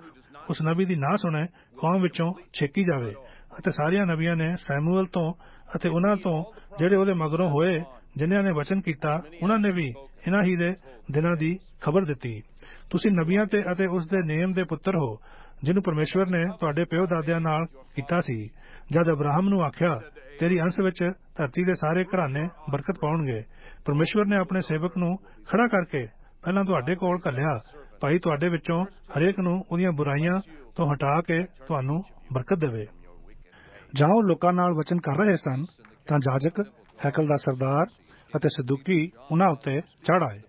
S1: ਉਸ ਨਬੀ ਦੀ ਨਾ ਸੁਣੇ, ਕੌਮ ਵਿੱਚੋਂ ਛੇਕੀ ਜਾਵੇ। ਅਤੇ ਸਾਰੀਆਂ ਨਬੀਆਂ ਨੇ ਸੈਮੂਅਲ ਤੋਂ ਅਤੇ ਉਹਨਾਂ ਤੋਂ ਜਿਹੜੇ ਉਹਦੇ ਮਗਰੋਂ ਹੋਏ, ਜਿਨ੍ਹਾਂ ਨੇ ਵਚਨ ਕੀਤਾ, ਉਹਨਾਂ ਨੇ ਵੀ ਇਹਨਾਂ ਹੀ ਦੇ ਦਿਨਾਂ ਦੀ ਖਬਰ ਦਿੱਤੀ। ਤੁਸੀਂ ਨਬੀਆਂ ਤੇ ਅਤੇ ਉਸ ਦੇ ਨੇਮ ਦੇ ਪੁੱਤਰ ਹੋ, ਜਿਹਨੂੰ ਪਰਮੇਸ਼ਵਰ ਨੇ ਤੁਹਾਡੇ ਪਿਓ ਦਾਦਿਆਂ ਨਾਲ ਕੀਤਾ ਸੀ, ਜਦ ਅਬਰਾਹਮ ਨੂੰ ਆਖਿਆ, ਤੇਰੀ ਅੰਸ਼ ਵਿੱਚ ਧਰਤੀ ਦੇ ਸਾਰੇ ਘਰਾਨੇ ਬਰਕਤ ਪਾਉਣਗੇ। ਪਰਮੇਸ਼ਵਰ ਨੇ ਆਪਣੇ ਸੇਵਕ ਨੂੰ ਖੜਾ ਕਰਕੇ ਪਹਿਲਾਂ ਤੁਹਾਡੇ ਕੋਲ ਘੱਲਿਆ, ਭਾਈ ਤੁਹਾਡੇ ਵਿੱਚੋਂ ਹਰੇਕ ਨੂੰ ਉਹਦੀਆਂ ਬੁਰਾਈਆਂ ਤੋਂ ਹਟਾ ਕੇ ਤੁਹਾਨੂੰ ਬਰਕਤ ਦੇਵੇ। ਜਾਂ ਉਹ ਲੋਕਾਂ ਨਾਲ ਵਚਨ ਕਰ ਰਹੇ ਸਨ, ਤਾਂ ਜਾਜਕ, ਹੈਕਲ ਦਾ ਸਰਦਾਰ ਅਤੇ ਸਦੂਕੀ ਉਹਨਾਂ ਉੱਤੇ ਚੜ੍ਹ ਆਏ,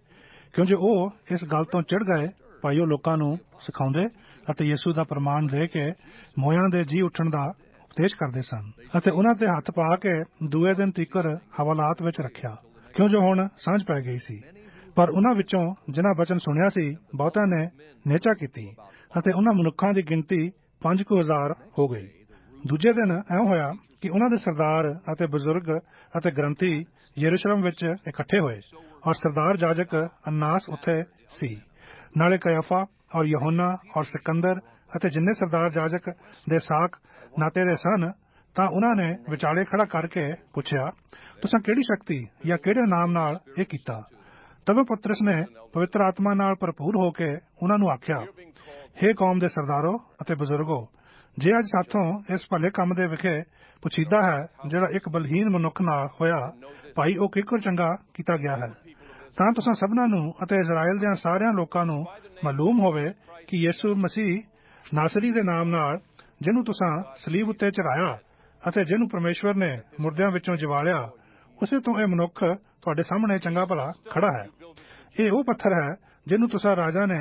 S1: ਕਿਉਂਕਿ ਉਹ ਇਸ ਗੱਲ ਤੋਂ ਚਿੜ ਗਏ। ਭਾਈ ਉਹ ਲੋਕਾਂ ਨੂੰ ਸਿਖਾਉਂਦੇ ਅਤੇ ਯਿਸੂ ਦਾ ਪ੍ਰਮਾਣ ਦੇ ਕੇ ਮੋਇਆਂ ਦੇ ਜੀ ਉੱਠਣ ਦਾ ਉਪਦੇਸ਼ ਕਰਦੇ ਸਨ, ਅਤੇ ਉਹਨਾਂ ਤੇ ਹੱਥ ਪਾ ਕੇ ਦੂਏ ਦਿਨ ਤੀਕਰ ਹਵਾਲਾਤ ਵਿੱਚ ਰੱਖਿਆ, ਕਿਉਂਕਿ ਹੁਣ ਸਾਂਝ ਪੈ ਗਈ ਸੀ। ਪਰ ਉਹਨਾਂ ਵਿੱਚੋਂ ਜਿਨ੍ਹਾਂ ਵਚਨ ਸੁਣਿਆ ਸੀ, ਬਹੁਤਿਆਂ ਨੇ ਨਿਹਚਾ ਕੀਤੀ, ਅਤੇ ਉਹਨਾਂ ਮਨੁੱਖਾਂ ਦੀ ਗਿਣਤੀ 5,000 ਹੋ ਗਈ। ਦੂਜੇ ਦਿਨ ਐਂ ਹੋਇਆ ਕਿ ਉਹਨਾਂ ਦੇ ਸਰਦਾਰ ਅਤੇ ਬਜ਼ੁਰਗ ਅਤੇ ਗ੍ਰੰਥੀ ਯਰੂਸ਼ਲਮ ਵਿੱਚ ਇਕੱਠੇ ਹੋਏ, ਔਰ ਸਰਦਾਰ ਜਾਜਕ ਅੰਨਾਸ ਉੱਥੇ ਸੀ, ਨਾਲੇ ਕਯਾਫਾ ਔਰ ਯਹੋਨਾ ਔਰ ਸਿਕੰਦਰ ਅਤੇ ਜਿੰਨੇ ਸਰਦਾਰ ਜਾਜਕ ਦੇ ਸਾਕ ਨਾਤੇ ਦੇ ਸਨ। ਤਾਂ ਉਹਨਾਂ ਨੇ ਵਿਚਾਲੇ ਖੜਾ ਕਰਕੇ ਪੁੱਛਿਆ, ਤੁਸੀਂ ਕਿਹੜੀ ਸ਼ਕਤੀ ਜਾਂ ਕਿਹੜੇ ਨਾਮ ਨਾਲ ਇਹ ਕੀਤਾ? ਤਦੋਂ ਪਤਰਸ ਨੇ ਪਵਿੱਤਰ ਆਤਮਾ ਨਾਲ ਭਰਪੂਰ ਹੋ ਕੇ ਉਹਨਾਂ ਨੂੰ ਆਖਿਆ, ਹੇ ਕੌਮ ਦੇ ਸਰਦਾਰੋ ਅਤੇ ਬਜ਼ੁਰਗੋ, ਜੇ ਅੱਜ ਸਾਥੋਂ ਇਸ ਭਲੇ ਕੰਮ ਦੇ ਵਿਖੇ ਪੁੱਛੀਦਾ ਹੈ ਜਿਹੜਾ ਇੱਕ ਬਲਹੀਨ ਮਨੁੱਖ ਨਾਲ ਹੋਇਆ, ਭਾਈ ਉਹ ਕਿੱਕਰ ਚੰਗਾ ਕੀਤਾ ਗਿਆ ਹੈ, ਤਾਂ ਤੁਸੀਂ ਸਭਨਾਂ ਨੂੰ ਅਤੇ ਇਜ਼ਰਾਈਲ ਦੇ ਸਾਰਿਆਂ ਲੋਕਾਂ ਨੂੰ ਮਾਲੂਮ ਹੋਵੇ ਕਿ ਯਿਸੂ ਮਸੀਹ ਨਾਸਰੀ ਦੇ ਨਾਮ ਨਾਲ, ਜਿਹਨੂੰ ਤੁਸੀਂ ਸਲੀਬ ਉੱਤੇ ਚੜਾਇਆ ਅਤੇ ਜਿਹਨੂੰ ਪਰਮੇਸ਼ਵਰ ਨੇ ਮੁਰਦਿਆਂ ਵਿੱਚੋਂ ਜਿਵਾਲਿਆ, ਉਸੇ ਤੋਂ ਇਹ ਮਨੁੱਖ ਤੁਹਾਡੇ ਸਾਹਮਣੇ ਚੰਗਾ ਭਲਾ ਖੜਾ ਹੈ। ਇਹ ਉਹ ਪੱਥਰ ਹੈ ਜਿਹਨੂੰ ਤੁਸੀਂ ਰਾਜਾ ਨੇ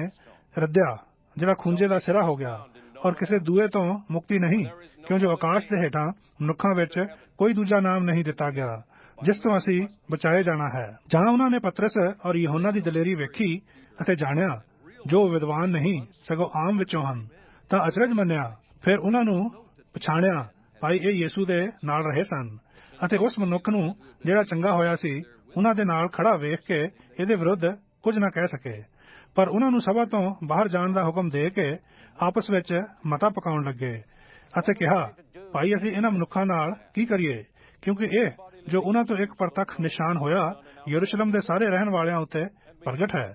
S1: ਰੱਦਿਆ, ਜਿਹੜਾ ਖੂੰਜੇ ਦਾ ਸਿਰਾ ਹੋ ਗਿਆ, ਔਰ ਕਿਸੇ ਦੂਏ ਤੋਂ ਮੁਕਤੀ ਨਹੀਂ, ਕਿਉਂਕਿ ਆਕਾਸ਼ ਦੇ ਹੇਠਾਂ ਮਨੁੱਖਾਂ ਵਿੱਚ ਕੋਈ ਦੂਜਾ ਨਾਮ ਨਹੀਂ ਦਿੱਤਾ ਗਿਆ ਜਿਸ ਤੋਂ ਅਸੀਂ ਬਚਾਏ ਜਾਣਾ ਹੈ। ਜਾਂ ਉਹਨਾਂ ਨੇ ਪਤਰਸ ਔਰ ਯਹੋਨਾ ਦੀ ਦਲੇਰੀ ਵੇਖੀ ਅਤੇ ਜਾਣਿਆ, ਜੋ ਵਿਦਵਾਨ ਨਹੀਂ ਸਗੋਂ ਆਮ ਵਿੱਚੋਂ ਹਨ, ਤਾਂ ਅਚਰਜ ਮੰਨਿਆ। ਫਿਰ ਉਹਨਾਂ ਨੂੰ ਪਛਾਣਿਆ, ਭਾਈ ਇਹ ਯਿਸੂ ਦੇ ਨਾਲ ਰਹੇ ਸਨ, ਅਤੇ ਉਸ ਮਨੁੱਖ ਨੂੰ ਜਿਹੜਾ ਚੰਗਾ ਹੋਇਆ ਸੀ, ਉਹਨਾਂ ਦੇ ਨਾਲ ਖੜਾ ਵੇਖ ਕੇ ਇਹਦੇ ਵਿਰੁੱਧ ਕੁਝ ਨਾ ਕਹਿ ਸਕੇ। ਪਰ ਉਹਨਾਂ ਨੂੰ ਸਭਾ ਤੋਂ ਬਾਹਰ ਜਾਣ ਦਾ ਹੁਕਮ ਦੇ ਕੇ ਆਪਸ ਵਿੱਚ ਮਤਾ ਪਕਾਉਣ ਲੱਗੇ ਅਤੇ ਕਿਹਾ, ਭਾਈ ਅਸੀਂ ਇਹਨਾਂ ਮਨੁੱਖਾਂ ਨਾਲ ਕੀ ਕਰੀਏ, ਕਿਉਂਕਿ ਇਹ ਜੋ ਉਹਨਾਂ ਤੋਂ ਇੱਕ ਪ੍ਰਤੱਖ ਨਿਸ਼ਾਨ ਹੋਇਆ ਯਰੂਸ਼ਲਮ ਦੇ ਸਾਰੇ ਰਹਿਣ ਵਾਲਿਆਂ ਉੱਤੇ ਪ੍ਰਗਟ ਹੈ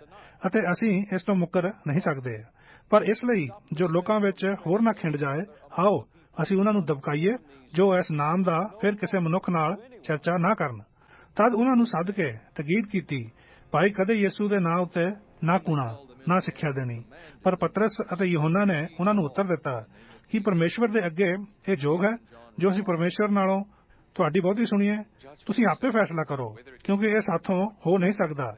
S1: ਅਤੇ ਅਸੀਂ ਇਸ ਤੋਂ ਮੁੱਕਰ ਨਹੀਂ ਸਕਦੇ। ਪਰ ਇਸ ਲਈ ਜੋ ਲੋਕਾਂ ਵਿੱਚ ਹੋਰ ਨਾ ਖਿੰਡ ਜਾਏ, ਆਓ ਅਸੀਂ ਉਹਨਾਂ ਨੂੰ ਦਬਕਾਈਏ ਜੋ ਇਸ ਨਾਮ ਦਾ ਫਿਰ ਕਿਸੇ ਮਨੁੱਖ ਨਾਲ ਚਰਚਾ ਨਾ ਕਰਨ। ਤਦ ਉਹਨਾਂ ਨੂੰ ਸੱਦ ਕੇ ਤਕੀਦ ਕੀਤੀ, ਭਾਈ ਕਦੇ ਯਿਸੂ ਦੇ ਨਾਂ ਉੱਤੇ ਨਾ ਕੂਣਾ ਨਾ ਸਿੱਖਿਆ ਦੇਣੀ। ਪਰ ਪਤਰਸ ਅਤੇ ਯਹੋਨਾ ਨੇ ਉਹਨਾਂ ਨੂੰ ਉੱਤਰ ਦਿੱਤਾ ਕਿ ਪਰਮੇਸ਼ਵਰ ਦੇ ਅੱਗੇ ਇਹ ਯੋਗ ਹੈ ਜੋ ਅਸੀਂ ਪਰਮੇਸ਼ਵਰ ਨਾਲੋਂ ਤੁਹਾਡੀ ਬਹੁਤੀ ਸੁਣੀਏ। ਤੁਸੀਂ ਆਪੇ ਫੈਸਲਾ ਕਰੋ, ਕਿਉਂਕਿ ਇਸ ਹੱਥੋਂ ਹੋ ਨਹੀਂ ਸਕਦਾ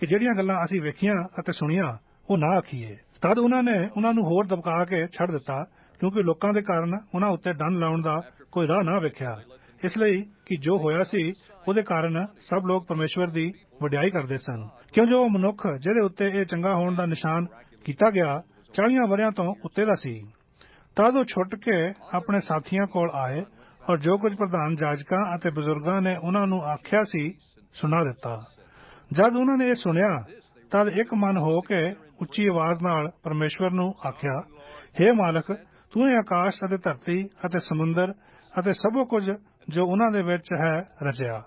S1: ਕਿ ਜਿਹੜੀਆਂ ਗੱਲਾਂ ਅਸੀਂ ਵੇਖੀਆਂ ਅਤੇ ਸੁਣੀਆਂ ਉਹ ਨਾ ਆਖੀਏ। ਤਦ ਉਹਨਾਂ ਨੇ ਉਹਨਾਂ ਨੂੰ ਹੋਰ ਦਬਕਾ ਕੇ ਛੱਡ ਦਿੱਤਾ, ਕਿਉਂਕਿ ਲੋਕਾਂ ਦੇ ਕਾਰਨ ਉਹਨਾਂ ਉੱਤੇ ਡੰਨ ਲਾਉਣ ਦਾ ਕੋਈ ਰਾਹ ਨਾ ਵੇਖਿਆ, ਇਸ ਲਈ ਕਿ ਜੋ ਹੋਇਆ ਸੀ ਉਹਦੇ ਕਾਰਨ ਸਭ ਲੋਕ ਪਰਮੇਸ਼ਵਰ ਦੀ ਵਡਿਆਈ ਕਰਦੇ ਸਨ। ਕਿਉਂ ਜੋ ਉਹ ਮਨੁੱਖ ਜਿਹਦੇ ਉੱਤੇ ਇਹ ਚੰਗਾ ਹੋਣ ਦਾ ਨਿਸ਼ਾਨ ਕੀਤਾ ਗਿਆ 40 ਵਰ੍ਹਿਆਂ ਤੋਂ ਉੱਤੇ ਦਾ ਸੀ। ਤਦ ਉਹ ਛੁੱਟ ਕੇ ਆਪਣੇ ਸਾਥੀਆਂ ਕੋਲ ਆਏ ਔਰ ਜੋ ਕੁਝ ਪ੍ਰਧਾਨ ਜਾਜਕਾਂ ਅਤੇ ਬਜ਼ੁਰਗਾਂ ਨੇ ਉਹਨਾਂ ਨੂੰ ਆਖਿਆ ਸੀ ਸੁਣਾ ਦਿੱਤਾ। ਜਦ ਉਹਨਾਂ ਨੇ ਇਹ ਸੁਣਿਆ ਤਦ ਇੱਕ ਮਨ ਹੋ ਕੇ ਉੱਚੀ ਆਵਾਜ਼ ਨਾਲ ਪਰਮੇਸ਼ਵਰ ਨੂੰ ਆਖਿਆ, ਹੇ ਮਾਲਕ, ਤੂੰ ਨੇ ਆਕਾਸ਼ ਅਤੇ ਧਰਤੀ ਅਤੇ ਸਮੁੰਦਰ ਅਤੇ ਸਭੋ ਕੁਝ ਜੋ ਉਹਨਾਂ ਦੇ ਵਿੱਚ ਹੈ ਰਚਿਆ।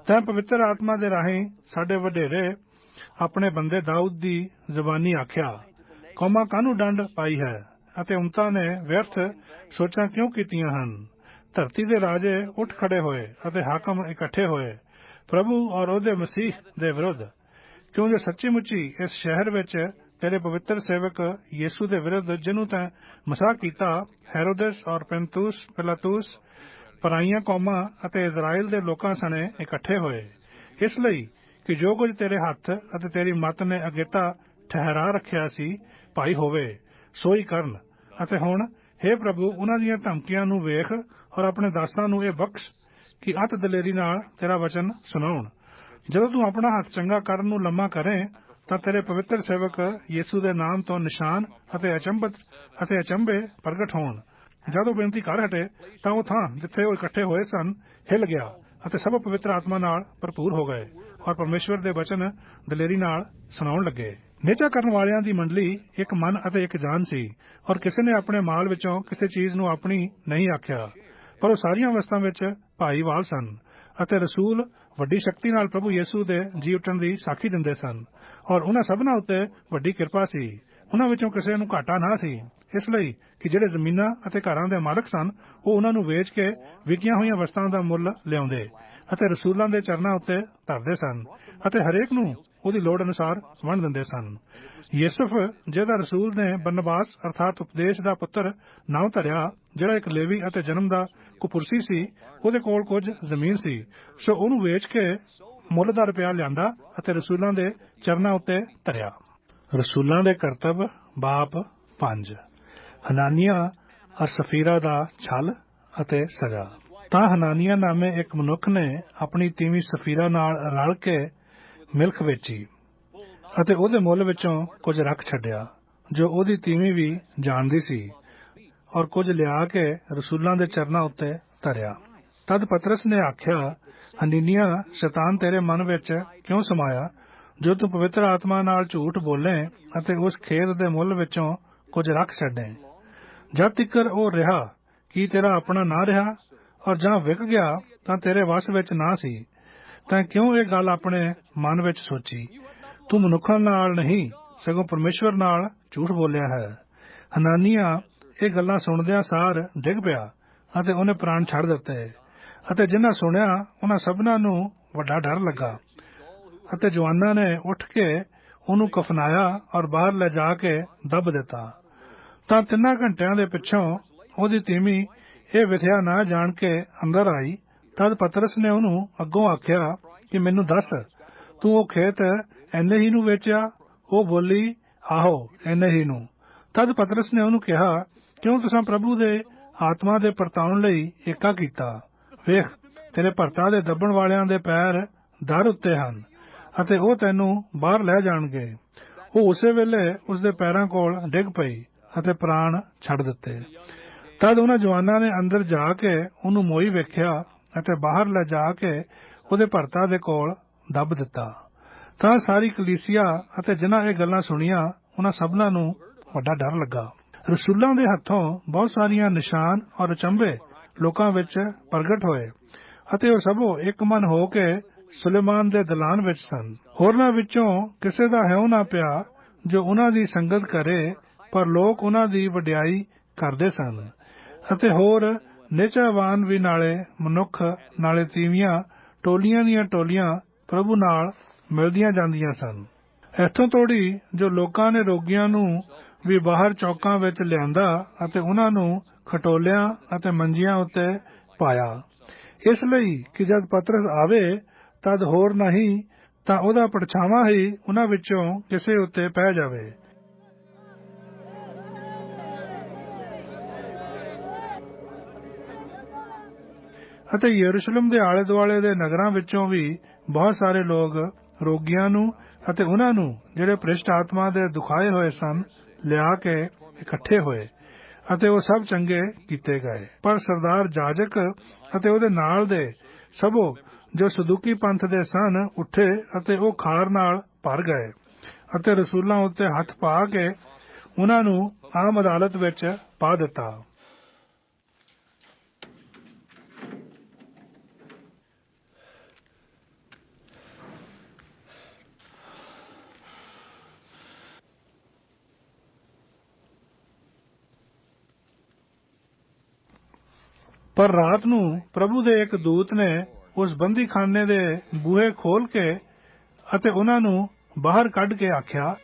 S1: ਤੈਂ ਪਵਿੱਤਰ ਆਤਮਾ ਦੇ ਰਾਹੀਂ ਸਾਡੇ ਵਡੇਰੇ ਆਪਣੇ ਬੰਦੇ ਦਾਊਦ ਦੀ ਜ਼ੁਬਾਨੀ ਆਖਿਆ, ਕੌਮਾਂ ਕਾਹਨੂੰ ਡੰਡ ਪਾਈ ਹੈ ਅਤੇ ਉਮਤਾਂ ਨੇ ਵਿਅਰਥ ਸੋਚਾਂ ਕਿਉਂ ਕੀਤੀਆਂ ਹਨ। ਧਰਤੀ ਦੇ ਰਾਜੇ ਉੱਠ ਖੜੇ ਹੋਏ ਅਤੇ ਹਾਕਮ ਇਕੱਠੇ ਹੋਏ ਪ੍ਰਭੂ ਔਰ ਉਹਦੇ ਮਸੀਹ ਦੇ ਵਿਰੁੱਧ, ਕਿਉਂ ਜੋ ਸੱਚੀ ਮੁੱਚੀ ਇਸ ਸ਼ਹਿਰ ਵਿੱਚ ਤੇਰੇ ਪਵਿੱਤਰ ਸੇਵਕ ਯਿਸੂ ਦੇ ਵਿਰੁੱਧ ਜਿਹਨੂੰ ਤੈਂ ਮਸਾਹ ਕੀਤਾ, ਹੈਰੋਦਸ ਔਰ ਪੈਂਤੂਸ ਪਿਲਾਤੂਸ ਪਰਾਈਆਂ ਕੌਮਾਂ ਅਤੇ ਇਜ਼ਰਾਈਲ ਦੇ ਲੋਕਾਂ ਸਣੇ ਇਕੱਠੇ ਹੋਏ, ਇਸ ਲਈ ਕਿ ਜੋ ਕੁਝ ਤੇਰੇ ਹੱਥ ਅਤੇ ਤੇਰੀ ਮੱਤ ਨੇ ਅਗੇਤਾ ਠਹਿਰਾ ਰੱਖਿਆ ਸੀ ਭਾਈ ਹੋਵੇ ਸੋਈ ਕਰਨ। ਅਤੇ ਹੁਣ ਹੇ ਪ੍ਰਭੂ, ਉਹਨਾਂ ਦੀਆਂ ਧਮਕੀਆਂ ਨੂੰ ਵੇਖ ਔਰ ਆਪਣੇ ਦਾਸਾਂ ਨੂੰ ਇਹ ਬਖਸ਼ ਕਿ ਅਤ ਦਲੇਰੀ ਨਾਲ ਤੇਰਾ ਵਚਨ ਸੁਣਾਉਣ। ਜਦੋਂ ਤੂੰ ਆਪਣਾ ਹੱਥ ਚੰਗਾ ਕਰਨ ਨੂੰ ਲੰਮਾ ਕਰੇ ਤਾਂ ਤੇਰੇ ਪਵਿੱਤਰ ਸੇਵਕ ਯਿਸੂ ਦੇ ਨਾਮ ਤੋਂ ਨਿਸ਼ਾਨ ਅਤੇ ਅਚੰਭਤ ਅਤੇ ਅਚੰਭੇ ਪ੍ਰਗਟ ਹੋਣ। ਜਦੋਂ ਬੇਨਤੀ ਕਰ ਹਟੇ ਤਾਂ ਉਹ ਥਾਂ ਜਿੱਥੇ ਉਹ ਇਕੱਠੇ ਹੋਏ ਸਨ ਹਿੱਲ ਗਿਆ ਅਤੇ ਸਭ ਪਵਿੱਤਰ ਆਤਮਾ ਨਾਲ ਭਰਪੂਰ ਹੋ ਗਏ ਔਰ ਪਰਮੇਸ਼ਵਰ ਦੇ ਵਚਨ ਦਲੇਰੀ ਨਾਲ ਸੁਣਾਉਣ ਲੱਗੇ। ਨਿਹਚਾ ਕਰਨ ਵਾਲਿਆਂ ਦੀ ਮੰਡਲੀ ਇੱਕ ਮਨ ਅਤੇ ਇੱਕ ਜਾਨ ਸੀ ਔਰ ਕਿਸੇ ਨੇ ਆਪਣੇ ਮਾਲ ਵਿੱਚੋਂ ਕਿਸੇ ਚੀਜ਼ ਨੂੰ ਆਪਣੀ ਨਹੀਂ ਆਖਿਆ, ਪਰ ਉਹ ਸਾਰੀਆਂ ਵਸਤਾਂ ਵਿੱਚ ਭਾਈਵਾਲ ਸਨ ਅਤੇ ਰਸੂਲ ਵੱਡੀ ਸ਼ਕਤੀ ਨਾਲ ਪ੍ਰਭੂ ਯਿਸੂ ਦੇ ਜੀ ਉੱਠਣ ਦੀ ਸਾਖੀ ਦਿੰਦੇ ਸਨ ਔਰ ਉਹਨਾਂ ਸਭਨਾਂ ਉੱਤੇ ਵੱਡੀ ਕਿਰਪਾ ਸੀ। ਉਹਨਾਂ ਵਿੱਚੋਂ ਕਿਸੇ ਨੂੰ ਘਾਟਾ ਨਾ ਸੀ, ਇਸ ਲਈ ਕਿ ਜਿਹੜੇ ਜ਼ਮੀਨਾਂ ਅਤੇ ਘਰਾਂ ਦੇ ਮਾਲਕ ਸਨ ਉਹ ਉਹਨਾਂ ਨੂੰ ਵੇਚ ਕੇ ਵਿਕੀਆਂ ਹੋਈਆਂ ਵਸਤਾਂ ਦਾ ਮੁੱਲ ਲਿਆਉਂਦੇ ਅਤੇ ਰਸੂਲਾਂ ਦੇ ਚਰਨਾਂ ਉੱਤੇ ਧਰਦੇ ਸਨ ਅਤੇ ਹਰੇਕ ਨੂੰ ਉਹਦੀ ਲੋੜ ਅਨੁਸਾਰ ਵੰਡ ਦਿੰਦੇ ਸਨ। ਯੂਸਫ, ਜਿਹਦਾ ਰਸੂਲ ਨੇ ਬਰਨਬਾਸ ਅਰਥਾਤ ਉਪਦੇਸ਼ ਦਾ ਪੁੱਤਰ ਨਾਮ ਧਰਿਆ, ਜਿਹੜਾ ਇੱਕ ਲੇਵੀ ਅਤੇ ਜਨਮ ਦਾ ਕੁਪੁਰਸੀ ਸੀ, ਉਹਦੇ ਕੋਲ ਕੁਝ ਜ਼ਮੀਨ ਸੀ, ਸੋ ਉਹਨੂੰ ਵੇਚ ਕੇ ਮੁੱਲ ਦਾ ਰੁਪਇਆ ਲਿਆਂਦਾ ਅਤੇ ਰਸੂਲਾਂ ਦੇ ਚਰਨਾਂ ਉੱਤੇ ਧਰਿਆ। ਰਸੂਲਾਂ ਦੇ ਕਰਤੱਵ ਬਾਪ 5। ਹਨਾਨੀਆਂ ਅਰ ਸਫੀਰਾ ਦਾ ਛਲ ਅਤੇ ਸਜ਼ਾ। ਤਾਂ ਹਨਾਨੀਆਂ ਨਾਮੇ ਇੱਕ ਮਨੁੱਖ ਨੇ ਆਪਣੀ ਤੀਵੀਂ ਸਫੀਰਾ ਨਾਲ ਰਲ ਕੇ ਮਿਲਖ ਵੇਚੀ ਅਤੇ ਉਹਦੇ ਮੁੱਲ ਵਿੱਚੋਂ ਕੁਝ ਰੱਖ ਛੱਡਿਆ ਜੋ ਉਹਦੀ ਤੀਵੀਂ ਵੀ ਜਾਣਦੀ ਸੀ, ਔਰ ਕੁਝ ਲਿਆ ਕੇ ਰਸੂਲਾਂ ਦੇ ਚਰਨਾਂ ਉੱਤੇ ਧਰਿਆ। ਤਦ ਪਤਰਸ ਨੇ ਆਖਿਆ, ਹਨੀਨੀਆਂ, ਸ਼ੈਤਾਨ ਤੇਰੇ ਮਨ ਵਿੱਚ ਕਿਉਂ ਸਮਾਇਆ ਜੋ ਤੂੰ ਪਵਿੱਤਰ ਆਤਮਾ ਨਾਲ ਝੂਠ ਬੋਲੇ ਅਤੇ ਉਸ ਖੇਤ ਦੇ ਮੁੱਲ ਵਿੱਚੋਂ ਕੁਝ ਰੱਖ ਛੱਡੇ। ਜਦ ਤੀਕਰ ਉਹ ਰਿਹਾ ਕੀ ਤੇਰਾ ਆਪਣਾ ਨਾ ਰਿਹਾ, ਔਰ ਜਾਂ ਵਿਕ ਗਿਆ ਤਾਂ ਤੇਰੇ ਵਸ ਵਿੱਚ ਨਾ ਸੀ, ਤਾਂ ਕਿਉਂ ਇਹ ਗੱਲ ਆਪਣੇ ਮਨ ਵਿੱਚ ਸੋਚੀ? ਤੂੰ ਮਨੁੱਖਾਂ ਨਾਲ ਨਹੀਂ ਸਗੋਂ ਪਰਮੇਸ਼ਵਰ ਨਾਲ ਝੂਠ ਬੋਲਿਆ ਹੈ। ਹਨਾਨੀਆਂ ਇਹ ਗੱਲਾਂ ਸੁਣਦਿਆਂ ਸਾਰ ਡਿੱਗ ਪਿਆ ਅਤੇ ਉਹਨੇ ਪ੍ਰਾਣ ਛੱਡ ਦਿੱਤੇ ਅਤੇ ਜਿਨ੍ਹਾਂ ਸੁਣਿਆ ਉਹਨਾਂ ਸਭਨਾਂ ਨੂੰ ਵੱਡਾ ਡਰ ਲੱਗਾ ਅਤੇ ਜਵਾਨਾਂ ਨੇ ਉੱਠ ਕੇ ਉਹਨੂੰ ਕਫਨਾਇਆ ਔਰ ਬਾਹਰ ਲੈ ਜਾ ਕੇ ਦੱਬ ਦਿੱਤਾ। ਤਾਂ 3 ਘੰਟਿਆਂ ਦੇ ਪਿੱਛੋਂ ਉਹਦੀ ਤੀਵੀਂ ਇਹ ਵਿਥਿਆ ਨਾ ਜਾਣ ਕੇ ਅੰਦਰ ਆਈ। ਤਦ ਪਤਰਸ ਨੇ ਉਹਨੂੰ ਅੱਗੋਂ ਆਖਿਆ ਕਿ ਮੈਨੂੰ ਦੱਸ, ਤੂੰ ਉਹ ਖੇਤ ਐਨੇ ਹੀ ਨੂੰ ਵੇਚਿਆ? ਉਹ ਬੋਲੀ, ਆਹੋ ਐਨੇ ਹੀ ਨੂੰ। ਤਦ ਪਤਰਸ ਨੇ ਉਹਨੂੰ ਕਿਹਾ, ਕਿਉਂ ਤੁਸੀਂ ਪ੍ਰਭੂ ਦੇ ਆਤਮਾ ਦੇ ਪਰਤਾਉਣ ਲਈ ਏਕਾ ਕੀਤਾ? ਵੇਖ, ਤੇਰੇ ਭਰਤਾ ਦੇ ਦੱਬਣ ਵਾਲਿਆਂ ਦੇ ਪੈਰ ਦਰ ਉੱਤੇ ਹਨ ਅਤੇ ਉਹ ਤੈਨੂੰ ਬਾਹਰ ਲੈ ਜਾਣਗੇ। ਉਹ ਉਸੇ ਵੇਲੇ ਉਸਦੇ ਪੈਰਾਂ ਕੋਲ ਡਿੱਗ ਪਈ ਅਤੇ ਪ੍ਰਾਣ ਛੱਡ ਦਿੱਤੇ। ਤਦ ਉਹਨਾਂ ਜਵਾਨਾਂ ਨੇ ਅੰਦਰ ਜਾ ਕੇ ਉਹਨੂੰ ਮੋਈ ਵੇਖਿਆ ਅਤੇ ਬਾਹਰ ਲੈ ਜਾ ਕੇ ਉਹਦੇ ਭਰਤਾ ਦੇ ਕੋਲ ਦੱਬ ਦਿੱਤਾ। ਤਾਂ ਸਾਰੀ ਕਲੀਸਿਆ ਅਤੇ ਜਿਨ੍ਹਾਂ ਇਹ ਗੱਲਾਂ ਸੁਣੀਆਂ ਉਹਨਾਂ ਸਭਨਾਂ ਨੂੰ ਵੱਡਾ ਡਰ ਲੱਗਾ। ਰਸੂਲਾਂ ਦੇ ਹੱਥੋਂ ਬਹੁਤ ਸਾਰੀਆਂ ਨਿਸ਼ਾਨ ਔਰ ਅਚੰਭੇ ਲੋਕਾਂ ਵਿੱਚ ਪ੍ਰਗਟ ਹੋਏ ਅਤੇ ਉਹ ਸਭੋ ਇੱਕ ਮਨ ਹੋ ਕੇ ਸੁਲੇਮਾਨ ਦੇ ਦਲਾਨ ਵਿੱਚ ਸਨ। ਹੋਰਨਾਂ ਵਿੱਚੋਂ ਕਿਸੇ ਦਾ ਹਿਉ ਨਾ ਪਿਆ ਜੋ ਉਹਨਾਂ ਦੀ ਸੰਗਤ ਕਰੇ, ਪਰ ਲੋਕ ਉਹਨਾਂ ਦੀ ਵਡਿਆਈ ਕਰਦੇ ਸਨ। ਅਤੇ ਹੋਰ ਨਿਚਾਵਾਨ ਵੀ ਨਾਲੇ ਮਨੁੱਖ ਨਾਲੇ ਤੀਵੀਆਂ ਟੋਲੀਆਂ ਦੀਆਂ ਟੋਲੀਆਂ ਪ੍ਰਭੂ ਨਾਲ ਮਿਲਦੀਆਂ ਜਾਂਦੀਆਂ ਸਨ। ਇੱਥੋਂ ਤੋੜੀ ਜੋ ਲੋਕਾਂ ਨੇ ਰੋਗੀਆਂ ਨੂੰ ਵੀ ਬਾਹਰ ਚੌਕਾਂ ਵਿੱਚ ਲਿਆਂਦਾ ਅਤੇ ਉਹਨਾਂ ਨੂੰ ਖਟੋਲਿਆਂ ਅਤੇ ਮੰਜੀਆਂ ਉੱਤੇ ਪਾਇਆ, ਇਸ ਲਈ ਕਿ ਜਦ ਪਤਰਸ ਆਵੇ ਤਦ ਹੋਰ ਨਹੀਂ ਤਾਂ ਉਹਦਾ ਪਰਛਾਵਾਂ ਹੀ ਉਹਨਾਂ ਵਿੱਚੋਂ ਕਿਸੇ ਉੱਤੇ ਪੈ ਜਾਵੇ। ਅਤੇ ਯਰੂਸ਼ਲਮ ਦੇ ਆਲੇ ਦੁਆਲੇ ਦੇ ਨਗਰਾਂ ਵਿੱਚੋਂ ਵੀ ਬਹੁਤ ਸਾਰੇ ਲੋਕ ਰੋਗੀਆਂ ਨੂੰ ਅਤੇ ਉਹਨਾਂ ਨੂੰ ਜਿਹੜੇ ਭ੍ਰਿਸ਼ਟ ਆਤਮਾ ਦੇ ਦੁਖਾਏ ਹੋਏ ਸਨ ਲਿਆ ਕੇ ਇਕੱਠੇ ਹੋਏ ਅਤੇ ਉਹ ਸਭ ਚੰਗੇ ਕੀਤੇ ਗਏ। ਪਰ ਸਰਦਾਰ ਜਾਜਕ ਅਤੇ ਉਹਦੇ ਨਾਲ ਦੇ ਸਭੋ ਜੋ ਸਦੂਕੀ ਪੰਥ ਦੇ ਸਨ ਉੱਠੇ ਅਤੇ ਉਹ ਖਾਰ ਨਾਲ ਭਰ ਗਏ ਅਤੇ ਰਸੂਲਾਂ ਉੱਤੇ ਹੱਥ ਪਾ ਕੇ ਉਹਨਾਂ ਨੂੰ ਆਮ ਅਦਾਲਤ ਵਿੱਚ ਪਾ ਦਿੱਤਾ। ਪਰ ਰਾਤ ਨੂੰ ਪ੍ਰਭੂ ਦੇ ਇੱਕ ਦੂਤ ਨੇ ਉਸ ਬੰਦੀਖਾਨੇ ਦੇ ਬੂਹੇ ਖੋਲ ਕੇ ਅਤੇ ਉਹਨਾਂ ਨੂੰ ਬਾਹਰ ਕੱਢ ਕੇ ਆਖਿਆ,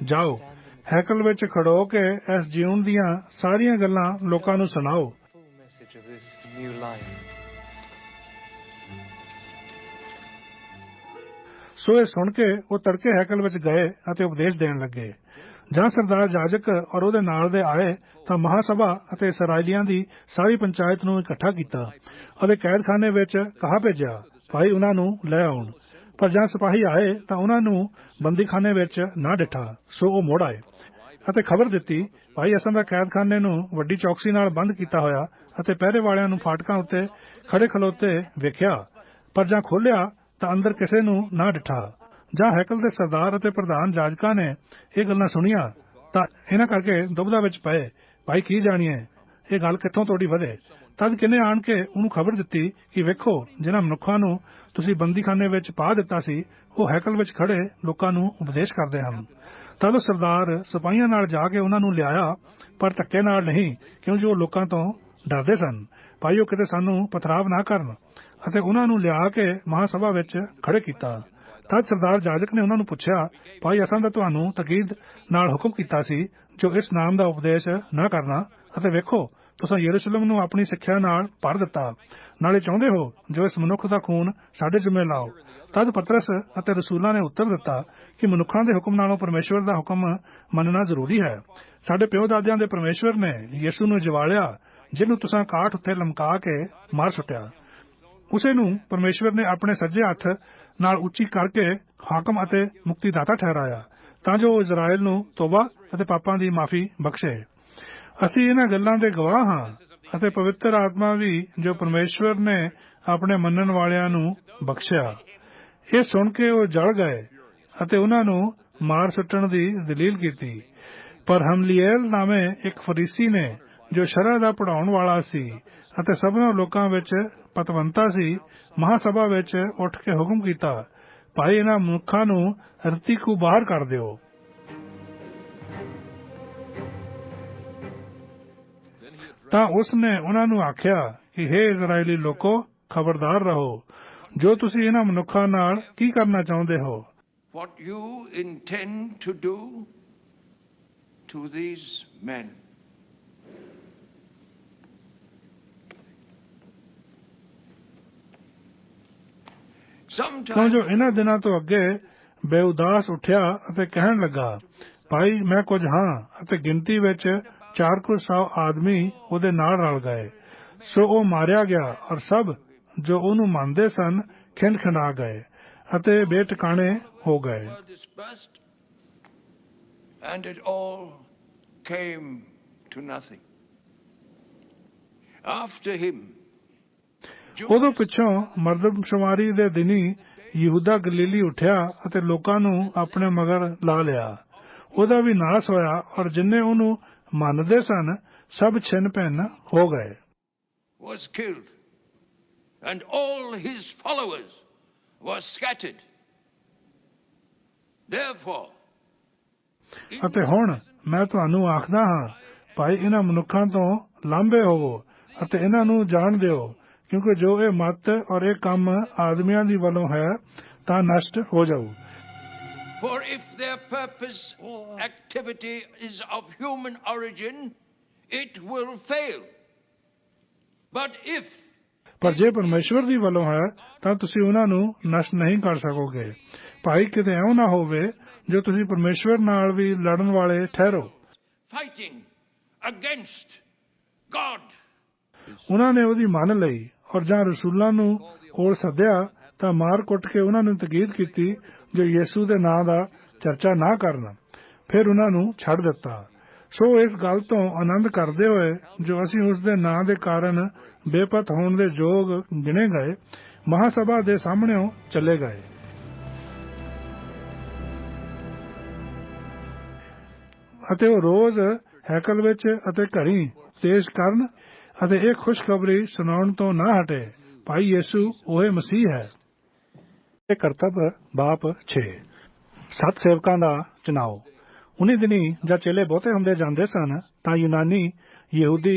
S1: ਜਾਓ ਹੈਕਲ ਵਿੱਚ ਖੜੋ ਕੇ ਇਸ ਜੀਵਨ ਦੀਆਂ ਸਾਰੀਆਂ ਗੱਲਾਂ ਲੋਕਾਂ ਨੂੰ ਸੁਣਾਓ। ਸੋ ਇਹ ਸੁਣ ਕੇ ਉਹ ਤੜਕੇ ਹੈਕਲ ਵਿੱਚ ਗਏ ਅਤੇ ਉਪਦੇਸ਼ ਦੇਣ ਲੱਗੇ। ਜਾਂ ਸਰਦਾਰ ਜਾਜਕ ਔਰ ਉਹਦੇ ਨਾਲ ਦੇ ਆਏ ਤਾਂ ਮਹਾਸਭਾ ਅਤੇ ਇਸਰਾਏਲੀਆਂ ਦੀ ਸਾਰੀ ਪੰਚਾਇਤ ਨੂੰ ਇਕੱਠਾ ਕੀਤਾ ਅਤੇ ਕੈਦਖਾਨੇ ਵਿੱਚ ਕਹਾ ਭੇਜਿਆ ਭਾਈ ਉਹਨਾਂ ਨੂੰ ਲੈ ਆਉਣ। ਪਰ ਜਾਂ ਸਿਪਾਹੀ ਆਏ ਤਾਂ ਉਹਨਾਂ ਨੂੰ ਬੰਦੀਖਾਨੇ ਵਿੱਚ ਨਾ ਡਿੱਠਾ, ਸੋ ਉਹ ਮੁੜ ਆਏ ਅਤੇ ਖਬਰ ਦਿੱਤੀ ਭਾਈ ਅਸਾਂ ਦਾ ਕੈਦਖਾਨੇ ਨੂੰ ਵੱਡੀ ਚੌਕਸੀ ਨਾਲ ਬੰਦ ਕੀਤਾ ਹੋਇਆ ਅਤੇ ਪਹਿਰੇ ਵਾਲਿਆਂ ਨੂੰ ਫਾਟਕਾਂ ਉੱਤੇ ਖੜੇ ਖਲੋਤੇ ਵੇਖਿਆ, ਪਰ ਜਾਂ ਖੋਲਿਆ ਤਾਂ ਅੰਦਰ ਕਿਸੇ ਨੂੰ ਨਾ ਡਿੱਠਾ। ਜਾਂ ਹੈਕਲ ਦੇ ਸਰਦਾਰ ਅਤੇ ਪ੍ਰਧਾਨ ਜਾਜਕਾਂ ਨੇ ਇਹ ਗੱਲਾਂ ਸੁਣੀਆਂ ਤਾਂ ਇਹਨਾਂ ਕਰਕੇ ਦੁਬਦਾ ਵਿੱਚ ਪਏ, ਭਾਈ ਕੀ ਜਾਣੀਏ ਇਹ ਗੱਲ ਕਿੱਥੋਂ ਤੋੜੀ ਵਧੇ। ਤਦ ਕਿਨੇ ਆਣ ਕੇ ਉਹਨੂੰ ਖਬਰ ਦਿੱਤੀ ਕਿ ਵੇਖੋ ਜਿਨ੍ਹਾਂ ਮਨੁੱਖਾਂ ਨੂੰ ਤੁਸੀਂ ਬੰਦੀਖਾਨੇ ਵਿੱਚ ਪਾ ਦਿੱਤਾ ਸੀ ਉਹ ਹੈਕਲ ਵਿੱਚ ਖੜੇ ਲੋਕਾਂ ਨੂੰ ਉਪਦੇਸ਼ ਕਰਦੇ ਹਨ। ਤਦ ਉਹ ਸਰਦਾਰ ਸਿਪਾਹੀਆਂ ਨਾਲ ਜਾ ਕੇ ਉਹਨਾਂ ਨੂੰ ਲਿਆਇਆ, ਪਰ ਧੱਕੇ ਨਾਲ ਨਹੀਂ, ਕਿਉਂਕਿ ਉਹ ਲੋਕਾਂ ਤੋਂ ਡਰਦੇ ਸਨ ਭਾਈ ਉਹ ਕਿਤੇ ਸਾਨੂੰ ਪਥਰਾਵ ਨਾ ਕਰਨ, ਅਤੇ ਉਹਨਾਂ ਨੂੰ ਲਿਆ ਕੇ ਮਹਾਸਭਾ ਵਿੱਚ ਖੜੇ ਕੀਤਾ। ਤਦ ਸਰਦਾਰ ਜਾਜਕ ਨੇ ਉਹਨਾਂ ਨੂੰ ਪੁੱਛਿਆ, ਭਾਈ ਅਸਾਂ ਤਾਂ ਤੁਹਾਨੂੰ ਤਕੀਦ ਨਾਲ ਹੁਕਮ ਕੀਤਾ ਸੀ ਜੋ ਇਸ ਨਾਮ ਦਾ ਉਪਦੇਸ਼ ਨਾ ਕਰਨਾ, ਅਤੇ ਵੇਖੋ ਤੁਸੀਂ ਯਰੂਸ਼ਲਮ ਨੂੰ ਆਪਣੀ ਸਿੱਖਿਆ ਨਾਲ ਭਰ ਦਿੱਤਾ, ਨਾਲੇ ਚਾਹੁੰਦੇ ਹੋ ਜੋ ਇਸ ਮਨੁੱਖ ਦਾ ਖੂਨ ਸਾਡੇ ਜ਼ਿੰਮੇ ਲਾਓ। ਤਦ ਪਤਰਸ ਅਤੇ ਰਸੂਲਾਂ ਨੇ ਉੱਤਰ ਦਿੱਤਾ ਕਿ ਮਨੁੱਖਾਂ ਦੇ ਹੁਕਮ ਨਾਲੋਂ ਪਰਮੇਸ਼ਵਰ ਦਾ ਹੁਕਮ ਮੰਨਣਾ ਜ਼ਰੂਰੀ ਹੈ। ਸਾਡੇ ਪਿਓ ਦਾਦਿਆਂ ਦੇ ਪਰਮੇਸ਼ਵਰ ਨੇ ਯਿਸੂ ਨੂੰ ਜਿਵਾਲਿਆ ਜਿਹਨੂੰ ਤੁਸੀਂ ਕਾਠ ਉੱਤੇ ਲਮਕਾ ਕੇ ਮਾਰ ਸੁੱਟਿਆ। ਉਸੇ ਨੂੰ ਪਰਮੇਸ਼ਵਰ ਨੇ ਆਪਣੇ ਸੱਜੇ ਹੱਥ ਨਾਲ ਉੱਚੀ ਕਰਕੇ ਹਾਕਮ ਅਤੇ ਮੁਕਤੀਦਾਤਾ ਠਹਿਰਾਇਆ ਤਾਂ ਜੋ ਉਹ ਇਜ਼ਰਾਇਲ ਨੂੰ ਤੋਬਾ ਅਤੇ ਪਾਪਾਂ ਦੀ ਮਾਫੀ ਬਖਸ਼ੇ। ਅਸੀਂ ਇਹਨਾਂ ਗੱਲਾਂ ਦੇ ਗਵਾਹ ਹਾਂ ਅਤੇ ਪਵਿੱਤਰ ਆਤਮਾ ਵੀ ਜੋ ਪਰਮੇਸ਼ਵਰ ਨੇ ਆਪਣੇ ਮੰਨਣ ਵਾਲਿਆਂ ਨੂੰ ਬਖਸ਼ਿਆ। ਇਹ ਸੁਣ ਕੇ ਉਹ ਜਲ ਗਏ ਅਤੇ ਉਹਨਾਂ ਨੂੰ ਮਾਰ ਸੁੱਟਣ ਦੀ ਦਲੀਲ ਕੀਤੀ। ਪਰ ਹਮਲੀਏਲ ਨਾਮੇ ਇੱਕ ਫਰੀਸੀ ਨੇ ਜੋ ਸ਼ਰਅ ਦਾ ਪੜ੍ਹਾਉਣ ਵਾਲਾ ਸੀ ਅਤੇ ਸਭਨਾਂ ਲੋਕਾਂ ਵਿੱਚ ਪਤਵੰਤਾ ਸੀ, ਮਹਾਸਭਾ ਵਿੱਚ ਉੱਠ ਕੇ ਹੁਕਮ ਕੀਤਾ, ਭਾਈ ਇਹਨਾਂ ਮਨੁੱਖਾਂ ਨੂੰ ਰਤੀ ਕੋ ਬਾਹਰ ਕਰ ਦਿਓ। ਤਾਂ ਉਸ ਨੇ ਉਹਨਾਂ ਨੂੰ ਆਖਿਆ ਕਿ ਹੇ ਇਜ਼ਰਾਇਲੀ ਲੋਕੋ, ਖਬਰਦਾਰ ਰਹੋ ਜੋ ਤੁਸੀਂ ਇਹਨਾਂ ਮਨੁੱਖਾਂ ਨਾਲ ਕੀ ਕਰਨਾ ਚਾਹੁੰਦੇ ਹੋ।
S2: What you intend to do to these men.
S1: ਕਿਉਂ ਜੋ ਇਹਨਾਂ ਦਿਨਾਂ ਤੋਂ ਅੱਗੇ ਬੇਉਦਾਸ ਉੱਠਿਆ ਅਤੇ ਕਹਿਣ ਲੱਗਾ, ਭਾਈ ਮੈਂ ਕੁਝ ਹਾਂ। ਅਤੇ ਗਿਣਤੀ ਵਿੱਚ 400 ਆਦਮੀ ਉਹਦੇ ਨਾਲ ਰਲ ਗਏ। ਸੋ ਉਹ ਮਾਰਿਆ ਗਿਆ ਔਰ ਸਭ ਜੋ ਉਹਨੂੰ ਮੰਨਦੇ ਸਨ ਖਿੰਡ-ਖਿੰਡਾ ਗਏ ਅਤੇ ਬੇਟਿਕਾਣੇ ਹੋ ਗਏ।
S2: And it all came to nothing. After him,
S1: ਉਦੋਂ ਪਿੱਛੋਂ ਮਰਦਮਸ਼ੁਮਾਰੀ ਦੇ ਦਿਨੀ ਯਹੂਦਾ ਗਲੀਲੀ ਉੱਠਿਆ ਅਤੇ ਲੋਕਾਂ ਨੂੰ ਆਪਣੇ ਮਗਰ ਲਾ ਲਿਆ। ਉਹਦਾ ਵੀ ਨਾਸ ਹੋਇਆ ਔਰ ਜਿੰਨੇ ਉਹਨੂੰ ਮੰਨਦੇ ਸਨ ਸਭ ਛਿੰਨ ਭਿੰਨ ਹੋ ਗਏ।
S2: was killed, and all his followers were scattered. Therefore,
S1: ਅਤੇ ਹੁਣ ਮੈਂ ਤੁਹਾਨੂੰ ਆਖਦਾ ਹਾਂ, ਭਾਈ ਇਹਨਾਂ ਮਨੁੱਖਾਂ ਤੋਂ ਲਾਂਭੇ ਹੋਵੋ ਅਤੇ ਇਹਨਾਂ ਨੂੰ ਜਾਣ ਦਿਓ, ਕਿਉਂਕਿ ਜੋ ਇਹ ਮੱਤ ਔਰ ਇਹ ਕੰਮ ਆਦਮੀਆਂ ਦੀ ਵੱਲੋਂ ਹੈ ਤਾਂ ਨਸ਼ਟ ਹੋ ਜਾਊ।
S2: For if their purpose or activity is of human origin, it will fail. But if
S1: ਪਰ ਜੇ ਪਰਮੇਸ਼ਵਰ ਦੀ ਵੱਲੋਂ ਹੈ ਤਾਂ ਤੁਸੀਂ ਉਹਨਾਂ ਨੂੰ ਨਸ਼ਟ ਨਹੀਂ ਕਰ ਸਕੋਗੇ। ਭਾਈ ਕਿਤੇ ਇਉਂ ਨਾ ਹੋਵੇ ਜੋ ਤੁਸੀਂ ਪਰਮੇਸ਼ਵਰ ਨਾਲ ਵੀ ਲੜਨ ਵਾਲੇ ਠਹਿਰੋ।
S2: fighting against God,
S1: ਉਹਨਾਂ ਨੇ ਉਹਦੀ ਮੰਨ ਲਈ ਔਰ ਜਾਂ ਰਸੂਲਾਂ ਨੂੰ ਕੋਲ ਸੱਦਿਆ ਤਾਂ ਮਾਰ ਕੁੱਟ ਕੇ ਉਹਨਾਂ ਨੂੰ ਤਕੀਦ ਕੀਤੀ ਜੋ ਯਿਸੂ ਦੇ ਨਾਂ ਦਾ ਚਰਚਾ ਨਾ ਕਰਨ। ਫਿਰ ਉਹਨਾਂ ਨੂੰ ਛੱਡ ਦਿੱਤਾ। ਸੋ ਇਸ ਗੱਲ ਤੋਂ ਆਨੰਦ ਕਰਦੇ ਹੋਏ ਜੋ ਅਸੀਂ ਉਸ ਦੇ ਨਾਂ ਦੇ ਕਾਰਨ ਬੇਪਤ ਹੋਣ ਦੇ ਯੋਗ ਗਿਣੇ ਗਏ, ਮਹਾਸਭਾ ਦੇ ਸਾਹਮਣਿਓਂ ਚਲੇ ਗਏ। ਅਤੇ ਉਹ ਰੋਜ਼ ਹੈਕਲ ਵਿੱਚ ਅਤੇ ਘਰੀ ਪੇਸ਼ ਕਰਨ ਅਤੇ ਇਹ ਖੁਸ਼ਖਬਰੀ ਸੁਣਾਉਣ ਤੋਂ ਨਾ ਹਟੇ, ਭਾਈ ਯਿਸੂ ਉਹ ਮਸੀਹ ਹੈ। ਇਹ ਕਰਤੱਵ ਬਾਪ 6। 7 ਸੇਵਕਾਂ ਦਾ ਚੁਣਾਓ। ਉਨੀ ਦਿਨੀ ਜਦ ਚੇਲੇ ਬਹੁਤੇ ਹੁੰਦੇ ਜਾਂਦੇ ਸਨ ਤਾਂ ਯੂਨਾਨੀ ਯਹੂਦੀ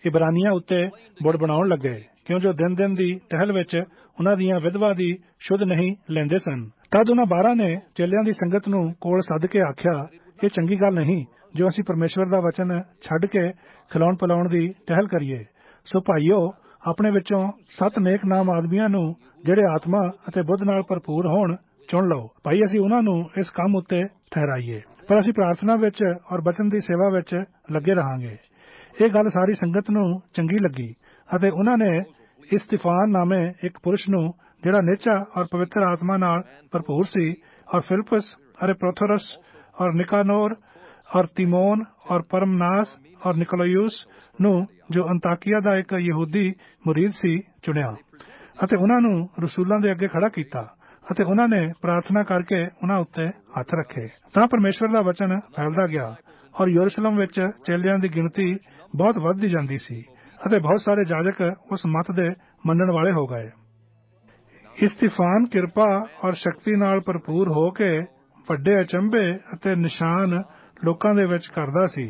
S1: ਇਬਰਾਨੀਆਂ ਉੱਤੇ ਬੁੜ ਬਣਾਉਣ ਲੱਗੇ, ਕਿਉਂ ਜੋ ਦਿਨ ਦਿਨ ਦੀ ਟਹਿਲ ਵਿੱਚ ਉਹਨਾਂ ਦੀਆਂ ਵਿਧਵਾ ਦੀ ਸ਼ੁੱਧ ਨਹੀਂ ਲੈਂਦੇ ਸਨ। ਤਦ ਉਹਨਾਂ 12 ਨੇ ਚੇਲਿਆਂ ਦੀ ਸੰਗਤ ਨੂੰ ਕੋਲ ਸੱਦ ਕੇ ਆਖਿਆ, ਇਹ ਚੰਗੀ ਗੱਲ ਨਹੀਂ ਜੋ ਅਸੀਂ ਪਰਮੇਸ਼ਵਰ ਦਾ ਵਚਨ ਛੱਡ ਕੇ ਖਿਲਾਉਣ ਪਿਲਾਉਣ ਦੀ ਟਹਿਲ ਕਰੀਏ। ਸੋ ਭਾਈਓ, ਆਪਣੇ ਵਿੱਚੋਂ 7 ਨੇਕ ਨਾਮ ਆਦਮੀਆਂ ਨੂੰ ਜਿਹੜੇ ਆਤਮਾ ਅਤੇ ਬੁੱਧ ਨਾਲ ਭਰਪੂਰ ਹੋਣ ਚੁਣ ਲਓ। ਭਾਈ ਅਸੀਂ ਉਹਨਾਂ ਨੂੰ ਇਸ ਕੰਮ ਉੱਤੇ ਠਹਿਰਾਈਏ, ਪਰ ਅਸੀਂ ਪ੍ਰਾਰਥਨਾ ਵਿੱਚ ਔਰ ਬਚਨ ਦੀ ਸੇਵਾ ਵਿੱਚ ਲੱਗੇ ਰਹਾਂਗੇ। ਇਹ ਗੱਲ ਸਾਰੀ ਸੰਗਤ ਨੂੰ ਚੰਗੀ ਲੱਗੀ ਅਤੇ ਉਹਨਾਂ ਨੇ ਇਸਤੀਫਾਨ ਨਾਮੇ ਇੱਕ ਪੁਰਸ਼ ਨੂੰ ਜਿਹੜਾ ਨਿਹਚਾ ਔਰ ਪਵਿੱਤਰ ਆਤਮਾ ਨਾਲ ਭਰਪੂਰ ਸੀ, ਔਰ ਫਿਲਿਪਸ ਅਤੇ ਪ੍ਰੋਥੋਰਸ ਔਰ ਨਿਕਾਨੋਰ ਔਰ ਤਿਮੋਨ ਔਰ ਪਰਮਨਾਸ ਔਰ ਨਿਕੋਲਾਉਸ ਨੂੰ ਜੋ ਅੰਤਾਕਿਆ ਦਾ ਇੱਕ ਯਹੂਦੀ ਮੁਰੀਦ ਸੀ ਚੁਣਿਆ ਅਤੇ ਉਹਨਾਂ ਨੂੰ ਰਸੂਲਾਂ ਦੇ ਅੱਗੇ ਖੜਾ ਕੀਤਾ ਅਤੇ ਉਹਨਾਂ ਨੇ ਪ੍ਰਾਰਥਨਾ ਕਰਕੇ ਉਹਨਾਂ ਉੱਤੇ ਹੱਥ ਰੱਖੇ। ਤਾਂ ਪਰਮੇਸ਼ਵਰ ਦਾ ਵਚਨ ਫੈਲਦਾ ਗਿਆ ਔਰ ਯਰੂਸ਼ਲਮ ਵਿੱਚ ਚੇਲਿਆਂ ਦੀ ਗਿਣਤੀ ਬਹੁਤ ਵੱਧਦੀ ਜਾਂਦੀ ਸੀ ਅਤੇ ਬਹੁਤ ਸਾਰੇ ਜਾਜਕ ਉਸ ਮਤ ਦੇ ਮੰਨਣ ਵਾਲੇ ਹੋ ਗਏ। ਇਸਤੀਫਾਨ ਕਿਰਪਾ ਔਰ ਸ਼ਕਤੀ ਨਾਲ ਭਰਪੂਰ ਹੋ ਕੇ ਵੱਡੇ ਅਚੰਭੇ ਅਤੇ ਨਿਸ਼ਾਨ ਲੋਕਾਂ ਦੇ ਵਿੱਚ ਕਰਦਾ ਸੀ।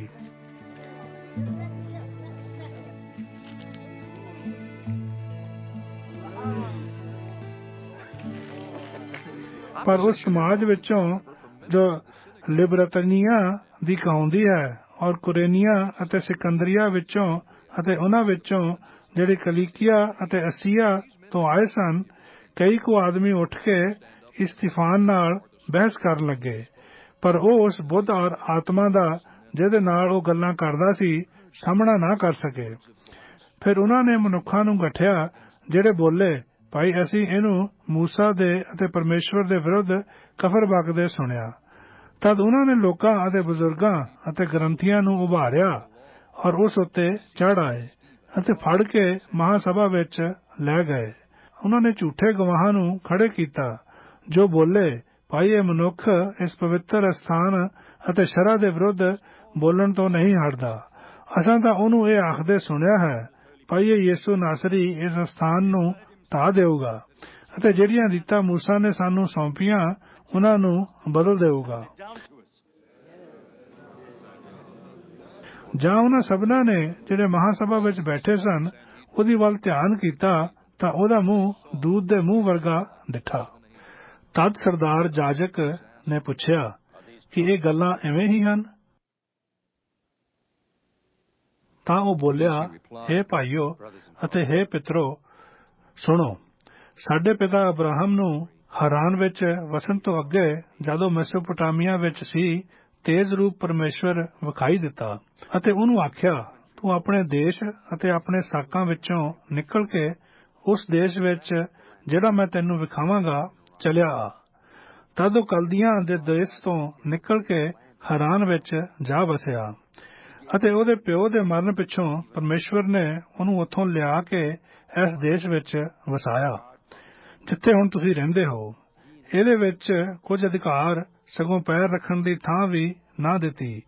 S1: ਪਰ ਉਸ ਸਮਾਜ ਵਿੱਚੋਂ ਜੋ ਲਿਬਰਤਨੀਆਂ ਦੀ ਕਹਾਉਂਦੀ ਹੈ ਔਰ ਕੁਰੇਨੀਆ ਅਤੇ ਸਿਕੰਦਰੀਆ ਵਿੱਚੋਂ ਅਤੇ ਉਹਨਾਂ ਵਿੱਚੋਂ ਜਿਹੜੇ ਕਲੀਕੀਆ ਅਤੇ ਅਸੀਆ ਤੋਂ ਆਏ ਸਨ, ਕਈ ਕੁ ਆਦਮੀ ਉੱਠ ਕੇ ਇਸਤੀਫਾਨ ਨਾਲ ਬਹਿਸ ਕਰਨ ਲੱਗੇ। ਪਰ ਉਹ ਉਸ ਬੁੱਧ ਔਰ ਆਤਮਾ ਦਾ ਜਿਹਦੇ ਨਾਲ ਉਹ ਗੱਲਾਂ ਕਰਦਾ ਸੀ ਸਾਹਮਣਾ ਨਾ ਕਰ ਸਕੇ। ਫਿਰ ਉਹਨਾਂ ਨੇ ਮਨੁੱਖਾਂ ਨੂੰ ਗਠਿਆ ਜਿਹੜੇ ਬੋਲੇ, ਭਾਈ ਅਸੀਂ ਇਹਨੂੰ ਮੂਸਾ ਦੇ ਅਤੇ ਪਰਮੇਸ਼ਵਰ ਦੇ ਵਿਰੁੱਧ ਕਫਰ ਬਕਦੇ ਸੁਣਿਆ। ਤਦ ਉਹਨਾਂ ਨੇ ਲੋਕਾਂ ਅਤੇ ਬਜ਼ੁਰਗਾਂ ਅਤੇ ਗ੍ਰੰਥੀਆਂ ਨੂੰ ਉਭਾਰਿਆ ਔਰ ਉਸ ਉੱਤੇ ਚੜ੍ਹ ਆਏ ਅਤੇ ਫੜ ਕੇ ਮਹਾਸਭਾ ਵਿੱਚ ਲੈ ਗਏ। ਉਹਨਾਂ ਨੇ ਝੂਠੇ ਗਵਾਹਾਂ ਨੂੰ ਖੜੇ ਕੀਤਾ ਜੋ ਬੋਲੇ, ਭਾਈ ਇਹ ਮਨੁੱਖ ਇਸ ਪਵਿੱਤਰ ਅਸਥਾਨ ਅਤੇ ਸ਼ਰ੍ਹਾ ਦੇ ਵਿਰੁੱਧ ਬੋਲਣ ਤੋਂ ਨਹੀਂ ਹਟਦਾ। ਅਸਾਂ ਤਾਂ ਉਹਨੂੰ ਇਹ ਆਖਦੇ ਸੁਣਿਆ ਹੈ, ਭਾਈ ਇਹ ਯਿਸੂ ਨਾਸਰੀ ਇਸ ਅਸਥਾਨ ਨੂੰ ਢਾਹ ਦੇਊਗਾ ਅਤੇ ਜਿਹੜੀਆਂ ਰੀਤਾਂ ਮੂਸਾ ਨੇ ਸਾਨੂੰ ਸੌਂਪੀਆਂ ਉਹਨਾਂ ਨੂੰ ਬਦਲ ਦੇਊਗਾ। ਜਾਂ ਉਹਨਾਂ ਸਭਨਾਂ ਨੇ ਜਿਹੜੇ ਮਹਾਸਭਾ ਵਿੱਚ ਬੈਠੇ ਸਨ ਉਹਦੀ ਵੱਲ ਧਿਆਨ ਕੀਤਾ ਤਾਂ ਉਹਦਾ ਮੂੰਹ ਦੂਧ ਦੇ ਮੂੰਹ ਵਰਗਾ ਡਿੱਠਾ। ਤਦ ਸਰਦਾਰ ਜਾਜਕ ਨੇ ਪੁੱਛਿਆ ਕਿ ਇਹ ਗੱਲਾਂ ਐਵੇਂ ਹੀ ਹਨ? ਤਾਂ ਉਹ ਬੋਲਿਆ, ਹੇ ਭਾਈਓ ਅਤੇ ਹੇ ਪਿਤਰੋ, ਸੁਣੋ। ਸਾਡੇ ਪਿਤਾ ਅਬਰਾਹਮ ਨੂੰ ਹਰਾਨ ਵਿੱਚ ਵਸਣ ਤੋਂ ਅੱਗੇ ਜਦੋਂ ਮੈਸੋਪੋਟਾਮੀਆ ਵਿੱਚ ਸੀ, ਤੇਜ ਰੂਪ ਪਰਮੇਸ਼ਵਰ ਵਿਖਾਈ ਦਿੱਤਾ ਅਤੇ ਉਹਨੂੰ ਆਖਿਆ, ਤੂੰ ਆਪਣੇ ਦੇਸ਼ ਅਤੇ ਆਪਣੇ ਸਾਕਾਂ ਵਿੱਚੋਂ ਨਿਕਲ ਕੇ ਉਸ ਦੇਸ਼ ਵਿੱਚ ਜਿਹੜਾ ਮੈਂ ਤੈਨੂੰ ਵਿਖਾਵਾਂਗਾ ਚਲਿਆ ਆ। ਤਦ ਉਹ ਕਲਦੀਆਂ ਦੇ ਦੇਸ਼ ਤੋਂ ਨਿਕਲ ਕੇ ਹਰਾਨ ਵਿੱਚ ਜਾ ਵਸਿਆ ਅਤੇ ਉਹਦੇ ਪਿਓ ਦੇ ਮਰਨ ਪਿੱਛੋਂ ਪਰਮੇਸ਼ਵਰ ਨੇ ਉਹਨੂੰ ਉੱਥੋਂ ਲਿਆ ਕੇ ਇਸ ਦੇਸ਼ ਵਿੱਚ ਵਸਾਇਆ ਜਿੱਥੇ ਹੁਣ ਤੁਸੀਂ ਰਹਿੰਦੇ ਹੋ। ਇਹਦੇ ਵਿੱਚ ਕੁਝ ਅਧਿਕਾਰ ਸਗੋਂ ਪੈਰ ਰੱਖਣ ਦੀ ਥਾਂ ਵੀ ਨਾ ਦਿੱਤੀ,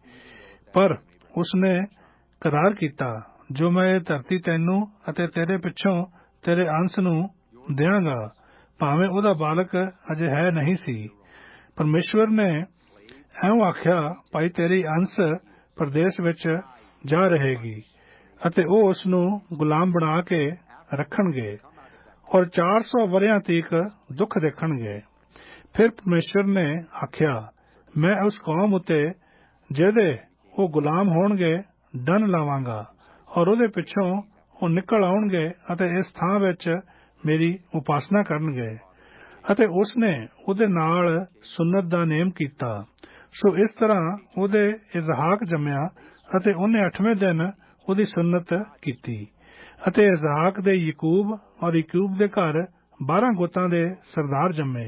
S1: ਪਰ ਉਸਨੇ ਕਰਾਰ ਕੀਤਾ, ਜੋ ਮੈਂ ਇਹ ਧਰਤੀ ਤੈਨੂੰ ਅਤੇ ਤੇਰੇ ਪਿੱਛੋਂ ਤੇਰੇ ਅੰਸ਼ ਨੂੰ ਦਿਆਂਗਾ, ਭਾਵੇਂ ਉਹਦਾ ਬਾਲਕ ਅਜੇ ਹੈ ਨਹੀਂ ਸੀ। ਪਰਮੇਸ਼ਵਰ ਨੇ ਐਉਂ ਆਖਿਆ, ਭਾਈ ਤੇਰੀ ਅੰਸ਼ ਪ੍ਰਦੇਸ਼ ਵਿੱਚ ਜਾ ਰਹੇਗੀ ਅਤੇ ਉਹ ਉਸ ਨੂੰ ਗੁਲਾਮ ਬਣਾ ਕੇ ਰੱਖਣਗੇ ਔਰ 400 ਵਰ੍ਹਿਆਂ ਤੀਕ ਦੁੱਖ ਦੇਖਣਗੇ। ਫਿਰ ਪਰਮੇਸ਼ਵਰ ਨੇ ਆਖਿਆ, ਮੈਂ ਉਸ ਕੌਮ ਉੱਤੇ ਜਿਹਦੇ ਉਹ ਗੁਲਾਮ ਹੋਣਗੇ ਡੰਨ ਲਾਵਾਂਗਾ ਔਰ ਉਹਦੇ ਪਿੱਛੋਂ ਉਹ ਨਿਕਲ ਆਉਣਗੇ ਅਤੇ ਇਸ ਥਾਂ ਵਿੱਚ ਮੇਰੀ ਉਪਾਸਨਾ ਕਰਨਗੇ। ਅਤੇ ਉਸਨੇ ਉਹਦੇ ਨਾਲ ਸੁੰਨਤ ਦਾ ਨੇਮ ਕੀਤਾ। ਸੋ ਇਸ ਤਰ੍ਹਾਂ ਉਹਦੇ ਇਜ਼ਹਾਕ ਜੰਮਿਆ ਅਤੇ ਉਹਨੇ 8ਵੇਂ ਦਿਨ ਉਹਦੀ ਸੁੰਨਤ ਕੀਤੀ। ਅਤੇ ਇਜ਼ਹਾਕ ਦੇ ਯਕੂਬ ਔਰ ਯਕੂਬ ਦੇ ਘਰ 12 ਗੋਤਾਂ ਦੇ ਸਰਦਾਰ ਜੰਮੇ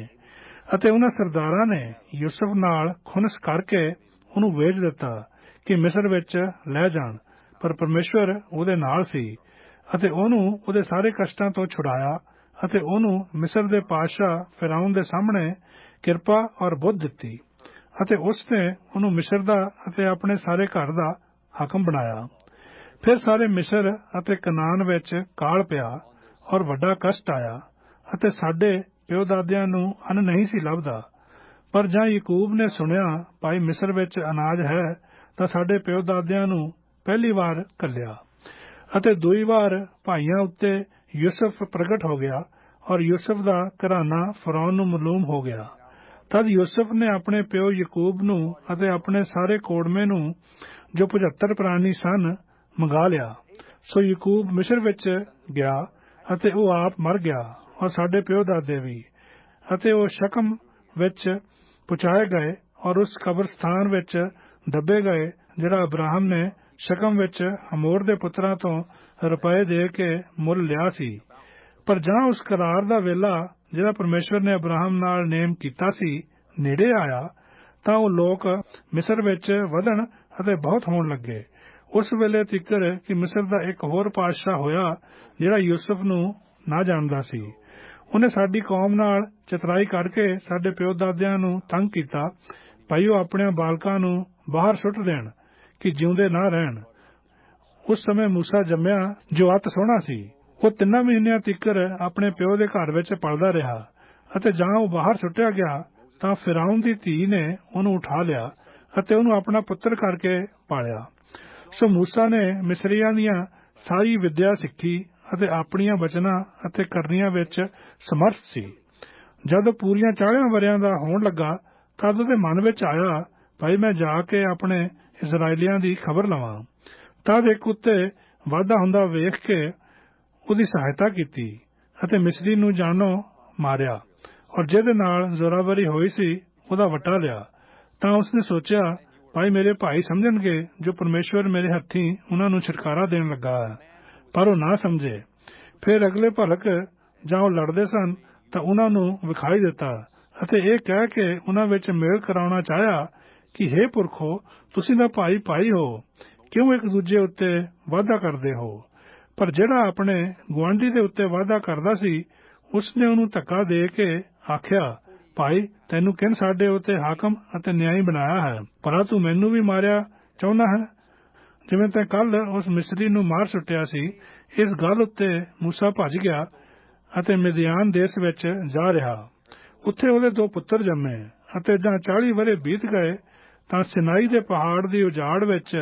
S1: ਅਤੇ ਉਹਨਾਂ ਸਰਦਾਰਾਂ ਨੇ ਯੂਸਫ ਨਾਲ ਖੁਨਸ ਕਰਕੇ ਉਹਨੂੰ ਵੇਚ ਦਿੱਤਾ ਕਿ ਮਿਸਰ ਵਿੱਚ ਲੈ ਜਾਣ, ਪਰ ਪਰਮੇਸ਼ਵਰ ਉਹਦੇ ਨਾਲ ਸੀ ਅਤੇ ਉਹਨੂੰ ਉਹਦੇ ਸਾਰੇ ਕਸ਼ਟਾਂ ਤੋਂ ਛੁਡਾਇਆ ਅਤੇ ਉਹਨੂੰ ਮਿਸਰ ਦੇ ਪਾਤਸ਼ਾਹ ਫਿਰੌਨ ਦੇ ਸਾਹਮਣੇ ਕਿਰਪਾ ਔਰ ਬੁੱਧ ਦਿੱਤੀ ਅਤੇ ਉਸਨੇ ਉਹਨੂੰ ਮਿਸਰ ਦਾ ਅਤੇ ਆਪਣੇ ਸਾਰੇ ਘਰ ਦਾ ਹਾਕਮ ਬਣਾਇਆ। ਫਿਰ ਸਾਰੇ ਮਿਸਰ ਅਤੇ ਕਨਾਨ ਵਿੱਚ ਕਾਲ ਪਿਆ ਔਰ ਵੱਡਾ ਕਸ਼ਟ ਆਇਆ ਅਤੇ ਸਾਡੇ ਪਿਓ ਦਾਦਿਆਂ ਨੂੰ ਅੰਨ ਨਹੀਂ ਸੀ ਲੱਭਦਾ। ਪਰ ਜਾਂ ਯਕੂਬ ਨੇ ਸੁਣਿਆ ਭਾਈ ਮਿਸਰ ਵਿੱਚ ਅਨਾਜ ਹੈ ਤਾਂ ਸਾਡੇ ਪਿਓ ਦਾਦਿਆਂ ਨੂੰ ਪਹਿਲੀ ਵਾਰ ਘੱਲਿਆ ਅਤੇ ਦੂਈ ਵਾਰ ਭਾਈਆਂ ਉੱਤੇ ਯੂਸਫ ਪ੍ਰਗਟ ਹੋ ਗਿਆ ਔਰ ਯੂਸਫ ਦਾ ਘਰਾਨਾ ਫਿਰੌਨ ਨੂੰ ਮਾਲੂਮ ਹੋ ਗਿਆ। ਤਦ ਯੂਸਫ ਨੇ ਆਪਣੇ ਪਿਓ ਯਕੂਬ ਨੂੰ ਅਤੇ ਆਪਣੇ ਸਾਰੇ ਕੋੜਮੇ ਨੂੰ ਜੋ 75 ਪ੍ਰਾਣੀ ਸਨ ਮੰਗਾ ਲਿਆ। ਸੋ ਯਕੂਬ ਮਿਸਰ ਵਿੱਚ ਗਿਆ ਅਤੇ ਉਹ ਆਪ ਮਰ ਗਿਆ ਔਰ ਸਾਡੇ ਪਿਓ ਦਾਦੇ ਵੀ, ਅਤੇ ਉਹ ਸ਼ਕਮ ਵਿੱਚ ਪਹੁੰਚਾਏ ਗਏ ਔਰ ਉਸ ਕਬਰਸਤਾਨ ਵਿੱਚ ਦੱਬੇ ਗਏ ਜਿਹੜਾ ਅਬਰਾਹਮ ਨੇ ਸ਼ਕਮ ਵਿੱਚ ਹਮੋਰ ਦੇ ਪੁੱਤਰਾਂ ਤੋਂ ਰੁਪਏ ਦੇ ਕੇ ਮੁੱਲ ਲਿਆ ਸੀ। ਪਰ ਜਾਂ ਉਸ ਕਰਾਰ ਦਾ ਵੇਲਾ ਜਿਹੜਾ ਪਰਮੇਸ਼ਵਰ ਨੇ ਅਬਰਾਹਮ ਨਾਲ ਨੇਮ ਕੀਤਾ ਸੀ ਨੇੜੇ ਆਇਆ, ਤਾਂ ਉਹ ਲੋਕ ਮਿਸਰ ਵਿੱਚ ਵਧਣ ਅਤੇ ਬਹੁਤ ਹੋਣ ਲੱਗੇ। ਉਸ ਵੇਲੇ ਤੀਕਰ ਕਿ ਮਿਸਰ ਦਾ ਇੱਕ ਹੋਰ ਪਾਤਸ਼ਾਹ ਹੋਇਆ ਜਿਹੜਾ ਯੂਸਫ ਨੂੰ ਨਾ ਜਾਣਦਾ ਸੀ। ਉਹਨੇ ਸਾਡੀ ਕੌਮ ਨਾਲ ਚਤਰਾਈ ਕਰਕੇ ਸਾਡੇ ਪਿਓ ਦਾਦਿਆਂ ਨੂੰ ਤੰਗ ਕੀਤਾ, ਭਾਈ ਉਹ ਆਪਣੇ ਬਾਲਕਾਂ ਨੂੰ ਬਾਹਰ ਸੁੱਟ ਦੇਣ ਕਿ ਜਿਉਂਦੇ ਨਾ ਰਹਿਣ। ਉਸ ਸਮੇਂ ਮੂਸਾ ਜੰਮਿਆ ਜੋ ਅਤ ਸੋਹਣਾ ਸੀ। ਉਹ 3 ਮਹੀਨਿਆਂ ਤੀਕਰ ਆਪਣੇ ਪਿਓ ਦੇ ਘਰ ਵਿੱਚ ਪਲਦਾ ਰਿਹਾ ਅਤੇ ਜਾਂ ਉਹ ਬਾਹਰ ਸੁੱਟਿਆ ਗਿਆ ਤਾਂ ਫਿਰੌਨ ਦੀ ਧੀ ਨੇ ਉਹਨੂੰ ਉਠਾ ਲਿਆ ਅਤੇ ਉਹਨੂੰ ਆਪਣਾ ਪੁੱਤਰ ਕਰਕੇ ਪਾਲਿਆ। ਸੋ ਮੂਸਾ ਨੇ ਮਿਸਰੀਆਂ ਦੀਆਂ ਸਾਰੀ ਵਿਦਿਆ ਸਿੱਖੀ ਅਤੇ ਆਪਣੀਆਂ ਬਚਨਾਂ ਅਤੇ ਕਰਨੀਆਂ ਵਿੱਚ ਸਮਰਥ ਸੀ। ਜਦ ਪੂਰੀਆਂ 40 ਵਰ੍ਹਿਆਂ ਦਾ ਹੋਣ ਲੱਗਾ ਤਦ ਉਹਦੇ ਮਨ ਵਿੱਚ ਆਇਆ, ਭਾਈ ਮੈਂ ਜਾ ਕੇ ਆਪਣੇ ਇਸਰਾਏਲੀਆਂ ਦੀ ਖਬਰ ਲਵਾਂ। ਤਦ ਇੱਕ ਉੱਤੇ ਵਾਧਾ ਹੁੰਦਾ ਵੇਖ ਕੇ ਉਹਦੀ ਸਹਾਇਤਾ ਕੀਤੀ ਅਤੇ ਮਿਸਰੀ ਨੂੰ ਜਾਨੋਂ ਮਾਰਿਆ ਔਰ ਜਿਹਦੇ ਨਾਲ ਜ਼ੋਰਾਵਰੀ ਹੋਈ ਸੀ ਉਹਦਾ ਵੱਟਾ ਲਿਆ। ਤਾਂ ਉਸਨੇ ਸੋਚਿਆ, ਭਾਈ ਮੇਰੇ ਭਾਈ ਸਮਝਣਗੇ ਜੋ ਪਰਮੇਸ਼ਵਰ ਮੇਰੇ ਹੱਥੀਂ ਉਹਨਾਂ ਨੂੰ ਛੁਟਕਾਰਾ ਦੇਣ ਲੱਗਾ ਹੈ, ਪਰ ਉਹ ਨਾ ਸਮਝੇ। ਫਿਰ ਅਗਲੇ ਭਲਕ ਜਾਂ ਉਹ ਲੜਦੇ ਸਨ ਤਾਂ ਉਹਨਾਂ ਨੂੰ ਵਿਖਾਈ ਦਿੱਤਾ ਅਤੇ ਇਹ ਕਹਿ ਕੇ ਉਹਨਾਂ ਵਿੱਚ ਮੇਲ ਕਰਾਉਣਾ ਚਾਹਿਆ ਕਿ ਹੇ ਪੁਰਖੋ, ਤੁਸੀਂ ਤਾਂ ਭਾਈ ਭਾਈ ਹੋ, ਕਿਉਂ ਇੱਕ ਦੂਜੇ ਉੱਤੇ ਵਾਅਦਾ ਕਰਦੇ ਹੋ। ਪਰ ਜਿਹੜਾ ਆਪਣੇ ਗੁਆਂਢੀ ਦੇ ਉੱਤੇ ਵਾਅਦਾ ਕਰਦਾ ਸੀ ਉਸਨੇ ਉਹਨੂੰ ਧੱਕਾ ਦੇ ਕੇ ਆਖਿਆ, ਭਾਈ ਤੈਨੂੰ ਕਿਨ ਸਾਡੇ ਉੱਤੇ ਹਾਕਮ ਅਤੇ ਨਿਆਈ ਬਣਾਇਆ ਹੈ, ਭਲਾ ਤੂੰ ਮੈਨੂੰ ਵੀ ਮਾਰਿਆ ਚਾਹੁੰਦਾ ਹੈ ਜਿਵੇਂ ਤੈਂ ਕੱਲ ਉਸ ਮਿਸਰੀ ਨੂੰ ਮਾਰ ਸੁੱਟਿਆ ਸੀ। ਇਸ ਗੱਲ ਉੱਤੇ ਮੂਸਾ ਭੱਜ ਗਿਆ ਅਤੇ ਮਿਦਿਆਨ ਦੇਸ਼ ਵਿੱਚ ਜਾ ਰਿਹਾ। ਉੱਥੇ ਉਹਦੇ 2 ਪੁੱਤਰ ਜੰਮੇ ਅਤੇ ਜਾਂ 40 ਵਰ੍ਹੇ ਬੀਤ ਗਏ ਤਾਂ ਸਿਨਾਈ ਦੇ ਪਹਾੜ ਦੀ ਉਜਾੜ ਵਿੱਚ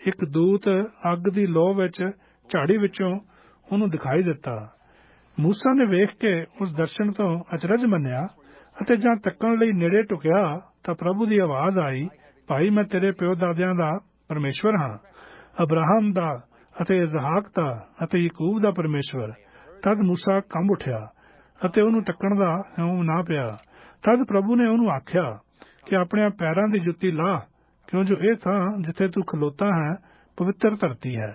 S1: ਇੱਕ ਦੂਤ ਅੱਗ ਦੀ ਲੋ ਵਿੱਚ ਝਾੜੀ ਵਿੱਚੋਂ ਉਹਨੂੰ ਦਿਖਾਈ ਦਿੱਤਾ। ਮੂਸਾ ਨੇ ਵੇਖ ਕੇ ਉਸ ਦਰਸ਼ਨ ਤੋਂ ਅਚਰਜ ਮੰਨਿਆ ਅਤੇ ਜਾਂ ਤੱਕਣ ਲਈ ਨੇੜੇ ਟੁਕਿਆ ਤਾਂ ਪ੍ਰਭੂ ਦੀ ਆਵਾਜ਼ ਆਈ, ਭਾਈ ਮੈਂ ਤੇਰੇ ਪਿਓ ਦਾਦਿਆਂ ਦਾ ਪਰਮੇਸ਼ਵਰ ਹਾਂ, ਅਬਰਾਹਮ ਦਾ ਅਤੇ ਇਜ਼ਹਾਕ ਦਾ ਅਤੇ ਯਕੂਬ ਦਾ ਪਰਮੇਸ਼ਵਰ। ਤਦ ਮੂਸਾ ਕੰਬ ਉੱਠਿਆ ਅਤੇ ਉਹਨੂੰ ਟੱਕਣ ਦਾ ਇਉਂ ਨਾ ਪਿਆ। ਤਦ ਪ੍ਰਭੂ ਨੇ ਉਹਨੂੰ ਆਖਿਆ ਕਿ ਆਪਣੇ ਪੈਰਾਂ ਦੀ ਜੁੱਤੀ ਲਾਹ, ਕਿਉਂ ਜੋ ਇਹ ਥਾਂ ਜਿੱਥੇ ਤੂੰ ਖਲੋਤਾ ਹੈ ਪਵਿੱਤਰ ਧਰਤੀ ਹੈ।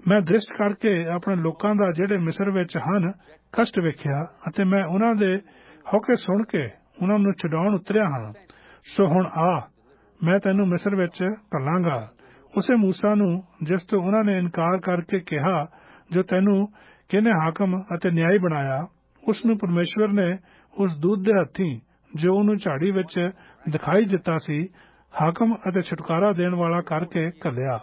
S1: ਮੈਂ ਦ੍ਰਿਸ਼ਟ ਕਰਕੇ ਆਪਣੇ ਲੋਕਾਂ ਦਾ ਜਿਹੜੇ ਮਿਸਰ ਵਿੱਚ ਹਨ ਕਸ਼ਟ ਵੇਖਿਆ, ਅਤੇ ਮੈਂ ਉਹਨਾਂ ਦੇ ਹੌਕੇ ਸੁਣ ਕੇ ਉਹਨਾਂ ਨੂੰ ਛਡਾਉਣ ਉਤਰਿਆ ਹਾਂ। ਸੋ ਹੁਣ ਆ, ਮੈਂ ਤੈਨੂੰ ਮਿਸਰ ਵਿੱਚ ਘੱਲਾਂਗਾ। ਉਸੇ ਮੂਸਾ ਨੂੰ ਜਿਸ ਤੋਂ ਉਹਨਾਂ ਨੇ ਇਨਕਾਰ ਕਰਕੇ ਕਿਹਾ, ਜੋ ਤੈਨੂੰ ਕਿਹਨੇ ਹਾਕਮ ਅਤੇ ਨਿਆਈ ਬਣਾਇਆ, ਉਸ ਨੂੰ ਪਰਮੇਸ਼ਵਰ ਨੇ ਉਸ ਦੂਤ ਦੇ ਹੱਥੀਂ ਜੋ ਉਹਨੂੰ ਝਾੜੀ ਵਿੱਚ ਦਿਖਾਈ ਦਿੱਤਾ ਸੀ, ਹਾਕਮ ਅਤੇ ਛੁਟਕਾਰਾ ਦੇਣ ਵਾਲਾ ਕਰਕੇ ਘੱਲਿਆ।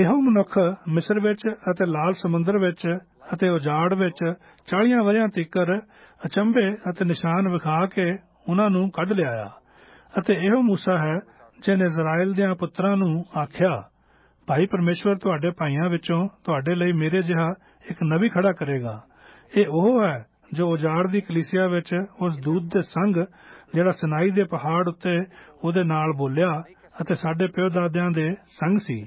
S1: ਇਹੋ ਮਨੁੱਖ ਮਿਸਰ ਵਿੱਚ ਅਤੇ ਲਾਲ ਸਮੁੰਦਰ ਵਿੱਚ ਅਤੇ ਉਜਾੜ ਵਿੱਚ 40 ਵਰ੍ਹਿਆਂ ਤੀਕਰ ਅਚੰਭੇ ਅਤੇ ਨਿਸ਼ਾਨ ਵਿਖਾ ਕੇ ਉਹਨਾਂ ਨੂੰ ਕੱਢ ਲਿਆਇਆ। ਅਤੇ ਇਹੋ ਮੂਸਾ ਹੈ ਜਿਹਨੇ ਇਜ਼ਰਾਇਲ ਦਿਆਂ ਪੁੱਤਰਾਂ ਨੂੰ ਆਖਿਆ, ਭਾਈ ਪਰਮੇਸ਼ਵਰ ਤੁਹਾਡੇ ਭਾਈਆਂ ਵਿੱਚੋਂ ਤੁਹਾਡੇ ਲਈ ਮੇਰੇ ਜਿਹਾ ਇੱਕ ਨਬੀ ਖੜਾ ਕਰੇਗਾ। ਇਹ ਉਹ ਹੈ ਜੋ ਉਜਾੜ ਦੀ ਕਲੀਸਿਆ ਵਿੱਚ ਉਸ ਦੂਤ ਦੇ ਸੰਗ, ਜਿਹੜਾ ਸਿਨਾਈ ਦੇ ਪਹਾੜ ਉੱਤੇ ਉਹਦੇ ਨਾਲ ਬੋਲਿਆ ਅਤੇ ਸਾਡੇ ਪਿਓ ਦਾਦਿਆਂ ਦੇ ਸੰਗ ਸੀ,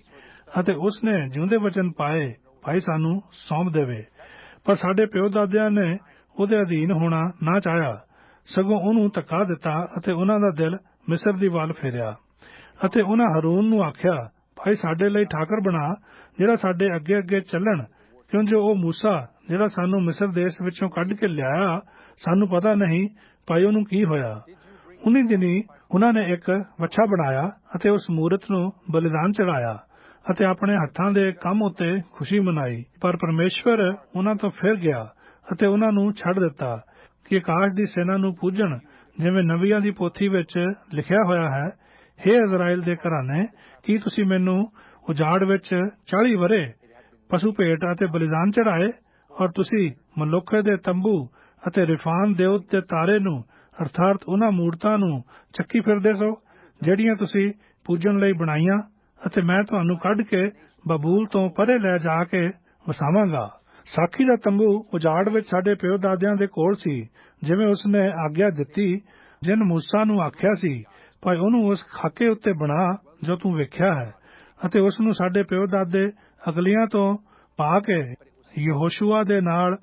S1: ਅਤੇ ਉਸ ਨੇ ਜਿਉਂਦੇ ਵਚਨ ਪਾਏ, ਭਾਈ ਸਾਨੂੰ ਸੌਂਪ ਦੇਵੇ। ਪਰ ਸਾਡੇ ਪਿਓ ਦਾਦਿਆਂ ਨੇ ਉਹਦੇ ਅਧੀਨ ਹੋਣਾ ਨਾ ਚਾਹਿਆ, ਸਗੋਂ ਉਹਨੂੰ ਧੱਕਾ ਦਿੱਤਾ ਅਤੇ ਉਹਨਾਂ ਦਾ ਦਿਲ ਮਿਸਰ ਦੀ ਵੱਲ ਫੇਰਿਆ। ਅਤੇ ਉਹਨਾਂ ਹਰੂਨ ਨੂੰ ਆਖਿਆ, ਭਾਈ ਸਾਡੇ ਲਈ ਠਾਕਰ ਬਣਾ, ਜਿਹੜਾ ਸਾਡੇ ਅੱਗੇ ਅੱਗੇ ਚੱਲਣ, ਕਿਉਂ ਜੋ ਉਹ ਮੂਸਾ ਜਿਹੜਾ ਸਾਨੂੰ ਮਿਸਰ ਦੇਸ਼ ਵਿੱਚੋਂ ਕੱਢ ਕੇ ਲਿਆਇਆ, ਸਾਨੂੰ ਪਤਾ ਨਹੀਂ ਭਾਈ ਉਹਨੂੰ ਕੀ ਹੋਇਆ। ਉਨੀ ਦਿਨੀ ਉਹਨਾਂ ਨੇ ਇੱਕ ਵੱਛਾ ਬਣਾਇਆ ਅਤੇ ਉਸ ਮੂਰਤ ਨੂੰ ਬਲੀਦਾਨ ਚੜਾਇਆ ਅਤੇ ਆਪਣੇ ਹੱਥਾਂ ਦੇ ਕੰਮ ਉੱਤੇ ਖੁਸ਼ੀ ਮਨਾਈ। ਪਰ ਪਰਮੇਸ਼ਵਰ ਉਹਨਾਂ ਤੋਂ ਫਿਰ ਗਿਆ ਅਤੇ ਉਹਨਾਂ ਨੂੰ ਛੱਡ ਦਿੱਤਾ ਕਿ ਆਕਾਸ਼ ਦੀ ਸੈਨਾ ਨੂੰ ਪੂਜਣ, ਜਿਵੇਂ ਨਬੀਆਂ ਦੀ ਪੋਥੀ ਵਿੱਚ ਲਿਖਿਆ ਹੋਇਆ ਹੈ, ਹੇ ਇਜ਼ਰਾਇਲ ਦੇ ਘਰਾਨੇ, ਕੀ ਤੁਸੀਂ ਮੈਨੂੰ ਉਜਾੜ ਵਿੱਚ 40 ਵਰ੍ਹੇ ਪਸ਼ੂ ਭੇਟ ਅਤੇ ਬਲੀਦਾਨ ਚੜਾਏ, ਔਰ ਤੁਸੀਂ ਮਲੁੱਖੇ ਦੇ ਤੰਬੂ ਅਤੇ ਰਿਫਾਨ ਦੇਵਤ ਦੇ ਤਾਰੇ ਨੂੰ, ਅਰਥਾਤ ਉਹਨਾਂ ਮੂਰਤਾਂ ਨੂੰ ਚੱਕੀ ਫਿਰਦੇ ਸੋ, ਜਿਹੜੀਆਂ ਤੁਸੀਂ ਪੂਜਣ ਲਈ ਬਣਾਈਆਂ, ਅਤੇ ਮੈਂ ਤੁਹਾਨੂੰ ਕੱਢ ਕੇ ਬਬੂਲ ਤੋਂ ਪਰੇ ਲੈ ਜਾ ਕੇ ਵਸਾਵਾਂਗਾ। ਸਾਖੀ ਦਾ ਤੰਬੂ ਉਜਾੜ ਵਿੱਚ ਸਾਡੇ ਪਿਓ ਦਾਦਿਆਂ ਦੇ ਕੋਲ ਸੀ, ਜਿਵੇਂ ਉਸ ਨੇ ਆਗਿਆ ਦਿੱਤੀ, ਜਿਨ ਮੂਸਾ ਨੂੰ ਆਖਿਆ ਸੀ, ਭਾਈ ਉਹਨੂੰ ਉਸ ਖਾਕੇ ਉੱਤੇ ਬਣਾ ਜੋ ਤੂੰ ਵੇਖਿਆ ਹੈ। ਅਤੇ ਉਸ ਨੂੰ ਸਾਡੇ ਪਿਓ ਦਾਦੇ ਅਗਲੀਆਂ ਤੋਂ ਪਾ ਕੇ ਯਹੋਸ਼ੂਆ ਦੇ ਨਾਲ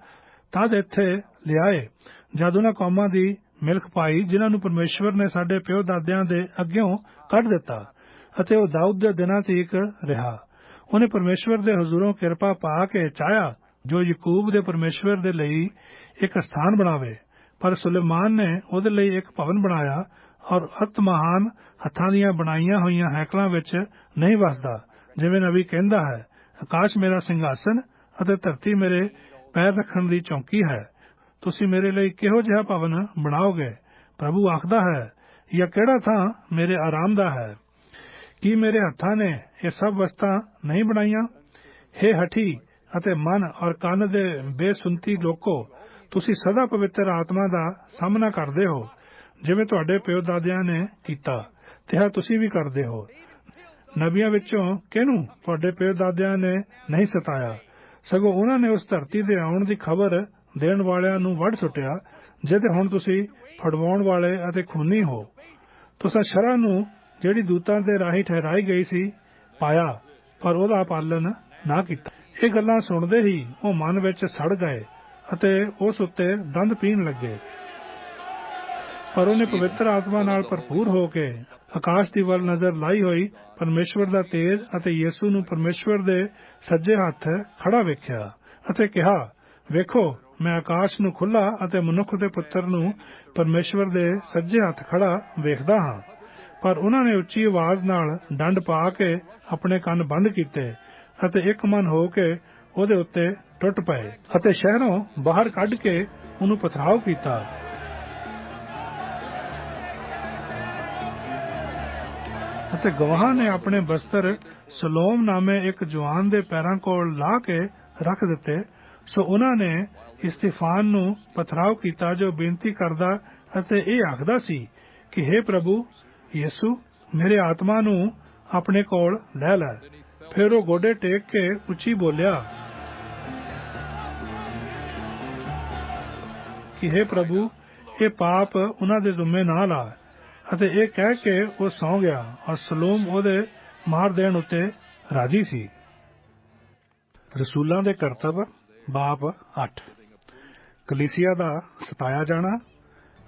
S1: ਤਦ ਇੱਥੇ ਲਿਆਏ, ਜਦ ਉਹਨਾਂ ਕੌਮਾਂ ਦੀ ਮਿਲਕ ਪਾਈ ਜਿਨ੍ਹਾਂ ਨੂੰ ਪਰਮੇਸ਼ਵਰ ਨੇ ਸਾਡੇ ਪਿਓ ਦਾਦਿਆਂ ਦੇ ਅੱਗਿਓਂ ਕੱਢ ਦਿੱਤਾ। ਅਤੇ ਉਹ ਦਾਊਦ ਦੇ ਦਿਨਾਂ ਤੀਕ ਰਿਹਾ। ਉਹਨੇ ਪਰਮੇਸ਼ਵਰ ਦੇ ਹਜ਼ੂਰੋਂ ਕਿਰਪਾ ਪਾ ਕੇ ਚਾਹਿਆ, ਜੋ ਯਕੂਬ ਦੇ ਪਰਮੇਸ਼ਵਰ ਦੇ ਲਈ ਇੱਕ ਸਥਾਨ ਬਣਾਵੇ। ਪਰ ਸੁਲੇਮਾਨ ਨੇ ਉਹਦੇ ਲਈ ਇੱਕ ਭਵਨ ਬਣਾਇਆ, ਔਰ ਅਤ ਮਹਾਨ ਹੱਥਾਂ ਦੀਆਂ ਬਣਾਈਆਂ ਹੋਈਆਂ ਹੈਕਲਾਂ ਵਿੱਚ ਨਹੀਂ ਵਸਦਾ, ਜਿਵੇਂ ਨਬੀ ਕਹਿੰਦਾ ਹੈ, ਆਕਾਸ਼ ਮੇਰਾ ਸਿੰਘਾਸਨ ਅਤੇ ਧਰਤੀ ਮੇਰੇ ਪੈਰ ਰੱਖਣ ਦੀ ਚੌਂਕੀ ਹੈ। ਤੁਸੀਂ ਮੇਰੇ ਲਈ ਕਿਹੋ ਜਿਹਾ ਭਵਨ ਬਣਾਓਗੇ? ਪ੍ਰਭੂ ਆਖਦਾ ਹੈ, ਜਾਂ ਕਿਹੜਾ ਥਾਂ ਮੇਰੇ ਆਰਾਮ ਦਾ ਹੈ? ਕੀ ਮੇਰੇ ਹੱਥਾਂ ਨੇ ਇਹ ਸਭ ਵਸਤਾਂ ਨਹੀਂ ਬਣਾਈਆਂ? ਹੇ ਹਠੀ ਅਤੇ ਮਨ ਔਰ ਕੰਨ ਦੇ ਬੇਸੁੰਤੀ ਲੋਕੋ, ਤੁਸੀਂ ਸਦਾ ਪਵਿੱਤਰ ਆਤਮਾ ਦਾ ਸਾਹਮਣਾ ਕਰਦੇ ਹੋ, ਜਿਵੇਂ ਤੁਹਾਡੇ ਪਿਓ ਦਾਦਿਆਂ ਨੇ ਕੀਤਾ, ਤੇ ਤੁਸੀਂ ਵੀ ਕਰਦੇ ਹੋ। ਨਬੀਆਂ ਵਿੱਚੋਂ ਕਿਹਨੂੰ ਤੁਹਾਡੇ ਪਿਓ ਦਾਦਿਆਂ ਨੇ ਨਹੀਂ ਸਤਾਇਆ, ਸਗੋਂ ਉਹਨਾਂ ਨੇ ਉਸ ਧਰਤੀ ਦੇ ਆਉਣ ਦੀ ਖਬਰ ਦੇਣ ਵਾਲਿਆਂ ਨੂੰ ਵੱਢ ਸੁੱਟਿਆ, ਜਿਹਦੇ ਹੁਣ ਤੁਸੀਂ ਫੜਵਾਉਣ ਵਾਲੇ ਅਤੇ ਖੂਨੀ ਹੋ। ਤੁਸੀਂ ਸ਼ਰ੍ਹਾ ਨੂੰ ਜਿਹੜੀ ਦੂਤਾਂ ਦੇ ਰਾਹੀਂ ਠਹਿਰਾਈ ਗਈ ਸੀ ਪਾਇਆ, ਪਰ ਉਹਦਾ ਪਾਲਣ ਨਾ ਕੀਤਾ। ਇਹ ਗੱਲਾਂ ਸੁਣਦੇ ਹੀ ਉਹ ਮਨ ਵਿੱਚ ਸੜ ਗਏ ਅਤੇ ਉਸ ਉੱਤੇ ਦੰਦ ਪੀਣ ਲੱਗੇ। ਪਰ ਉਹਨੇ ਪਵਿੱਤਰ ਆਤਮਾ ਨਾਲ ਭਰਪੂਰ ਹੋ ਕੇ ਆਕਾਸ਼ ਦੀ ਵੱਲ ਨਜ਼ਰ ਲਾਈ ਹੋਈ ਪਰਮੇਸ਼ਵਰ ਦਾ ਤੇਜ ਅਤੇ ਯਿਸੂ ਨੂੰ ਪਰਮੇਸ਼ਵਰ ਦੇ ਸੱਜੇ ਹੱਥ ਖੜਾ ਵੇਖਿਆ ਅਤੇ ਕਿਹਾ, ਵੇਖੋ, ਮੈਂ ਆਕਾਸ਼ ਨੂੰ ਖੁੱਲ੍ਹਾ ਅਤੇ ਮਨੁੱਖ ਦੇ ਪੁੱਤਰ ਨੂੰ ਪਰਮੇਸ਼ਵਰ ਦੇ ਸੱਜੇ ਹੱਥ ਖੜਾ ਵੇਖਦਾ ਹਾਂ। ਪਰ ਉਹਨਾਂ ਨੇ ਉੱਚੀ ਆਵਾਜ਼ ਨਾਲ ਡੰਡ ਪਾ ਕੇ ਆਪਣੇ ਕੰਨ ਬੰਦ ਕੀਤੇ ਅਤੇ ਇੱਕ ਮਨ ਹੋ ਕੇ ਉਹਦੇ ਉੱਤੇ ਟੁੱਟ ਪਏ ਅਤੇ ਸ਼ਹਿਰੋਂ ਬਾਹਰ ਕੱਢ ਕੇ ਉਹਨੂੰ ਪਥਰਾਓ ਕੀਤਾ। ਅਤੇ ਗਵਾਹਾਂ ਨੇ ਆਪਣੇ ਬਸਤਰ ਸਲੋਮ ਨਾਮੇ ਇੱਕ ਜਵਾਨ ਦੇ ਪੈਰਾਂ ਕੋਲ ਲਾ ਕੇ ਰੱਖ ਦਿੱਤੇ। ਸੋ ਉਹਨਾਂ ਨੇ ਇਸਤੀਫਾਨ ਨੂੰ ਪਥਰਾਓ ਕੀਤਾ, ਜੋ ਬੇਨਤੀ ਕਰਦਾ ਅਤੇ ਇਹ ਆਖਦਾ ਸੀ ਕਿ ਹੇ ਪ੍ਰਭੂ ਯਿਸੂ, ਮੇਰੇ ਆਤਮਾ ਨੂੰ ਆਪਣੇ ਕੋਲ ਲੈ ਲੈ। ਫਿਰ ਉਹ ਗੋਡੇ ਟੇਕ ਕੇ ਉੱਚੀ ਬੋਲਿਆ ਕਿ ਹੇ ਪ੍ਰਭੂ, ਇਹ ਪਾਪ ਉਹਨਾਂ ਦੇ ਜ਼ਿੰਮੇ ਨਾ ਲਾ। ਅਤੇ ਇਹ ਕਹਿ ਕੇ ਉਹ ਸੌਂ ਗਿਆ, ਔਰ ਸਲੋਮ ਉਹਦੇ ਮਾਰ ਦੇਣ ਉੱਤੇ ਰਾਜੀ ਸੀ। ਰਸੂਲਾਂ ਦੇ ਕਰਤੱਵ ਬਾਬ 8। ਕਲੀਸਿਆ ਦਾ ਸਤਾਇਆ ਜਾਣਾ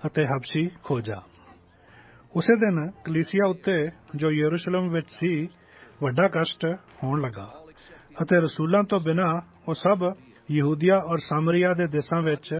S1: ਅਤੇ ਹਬਸ਼ੀ ਖੋਜਾ। ਉਸੇ ਦਿਨ ਕਲੀਸਿਆ ਉੱਤੇ ਜੋ ਯਰੂਸ਼ਲਮ ਵਿੱਚ ਸੀ ਵੱਡਾ ਕਸ਼ਟ ਹੋਣ ਲੱਗਾ ਅਤੇ ਰਸੂਲਾਂ ਤੋਂ ਬਿਨਾਂ ਉਹ ਸਭ ਯਹੂਦੀਆ ਔਰ ਸਾਮਰੀਆ ਦੇ ਦੇਸਾਂ ਵਿੱਚ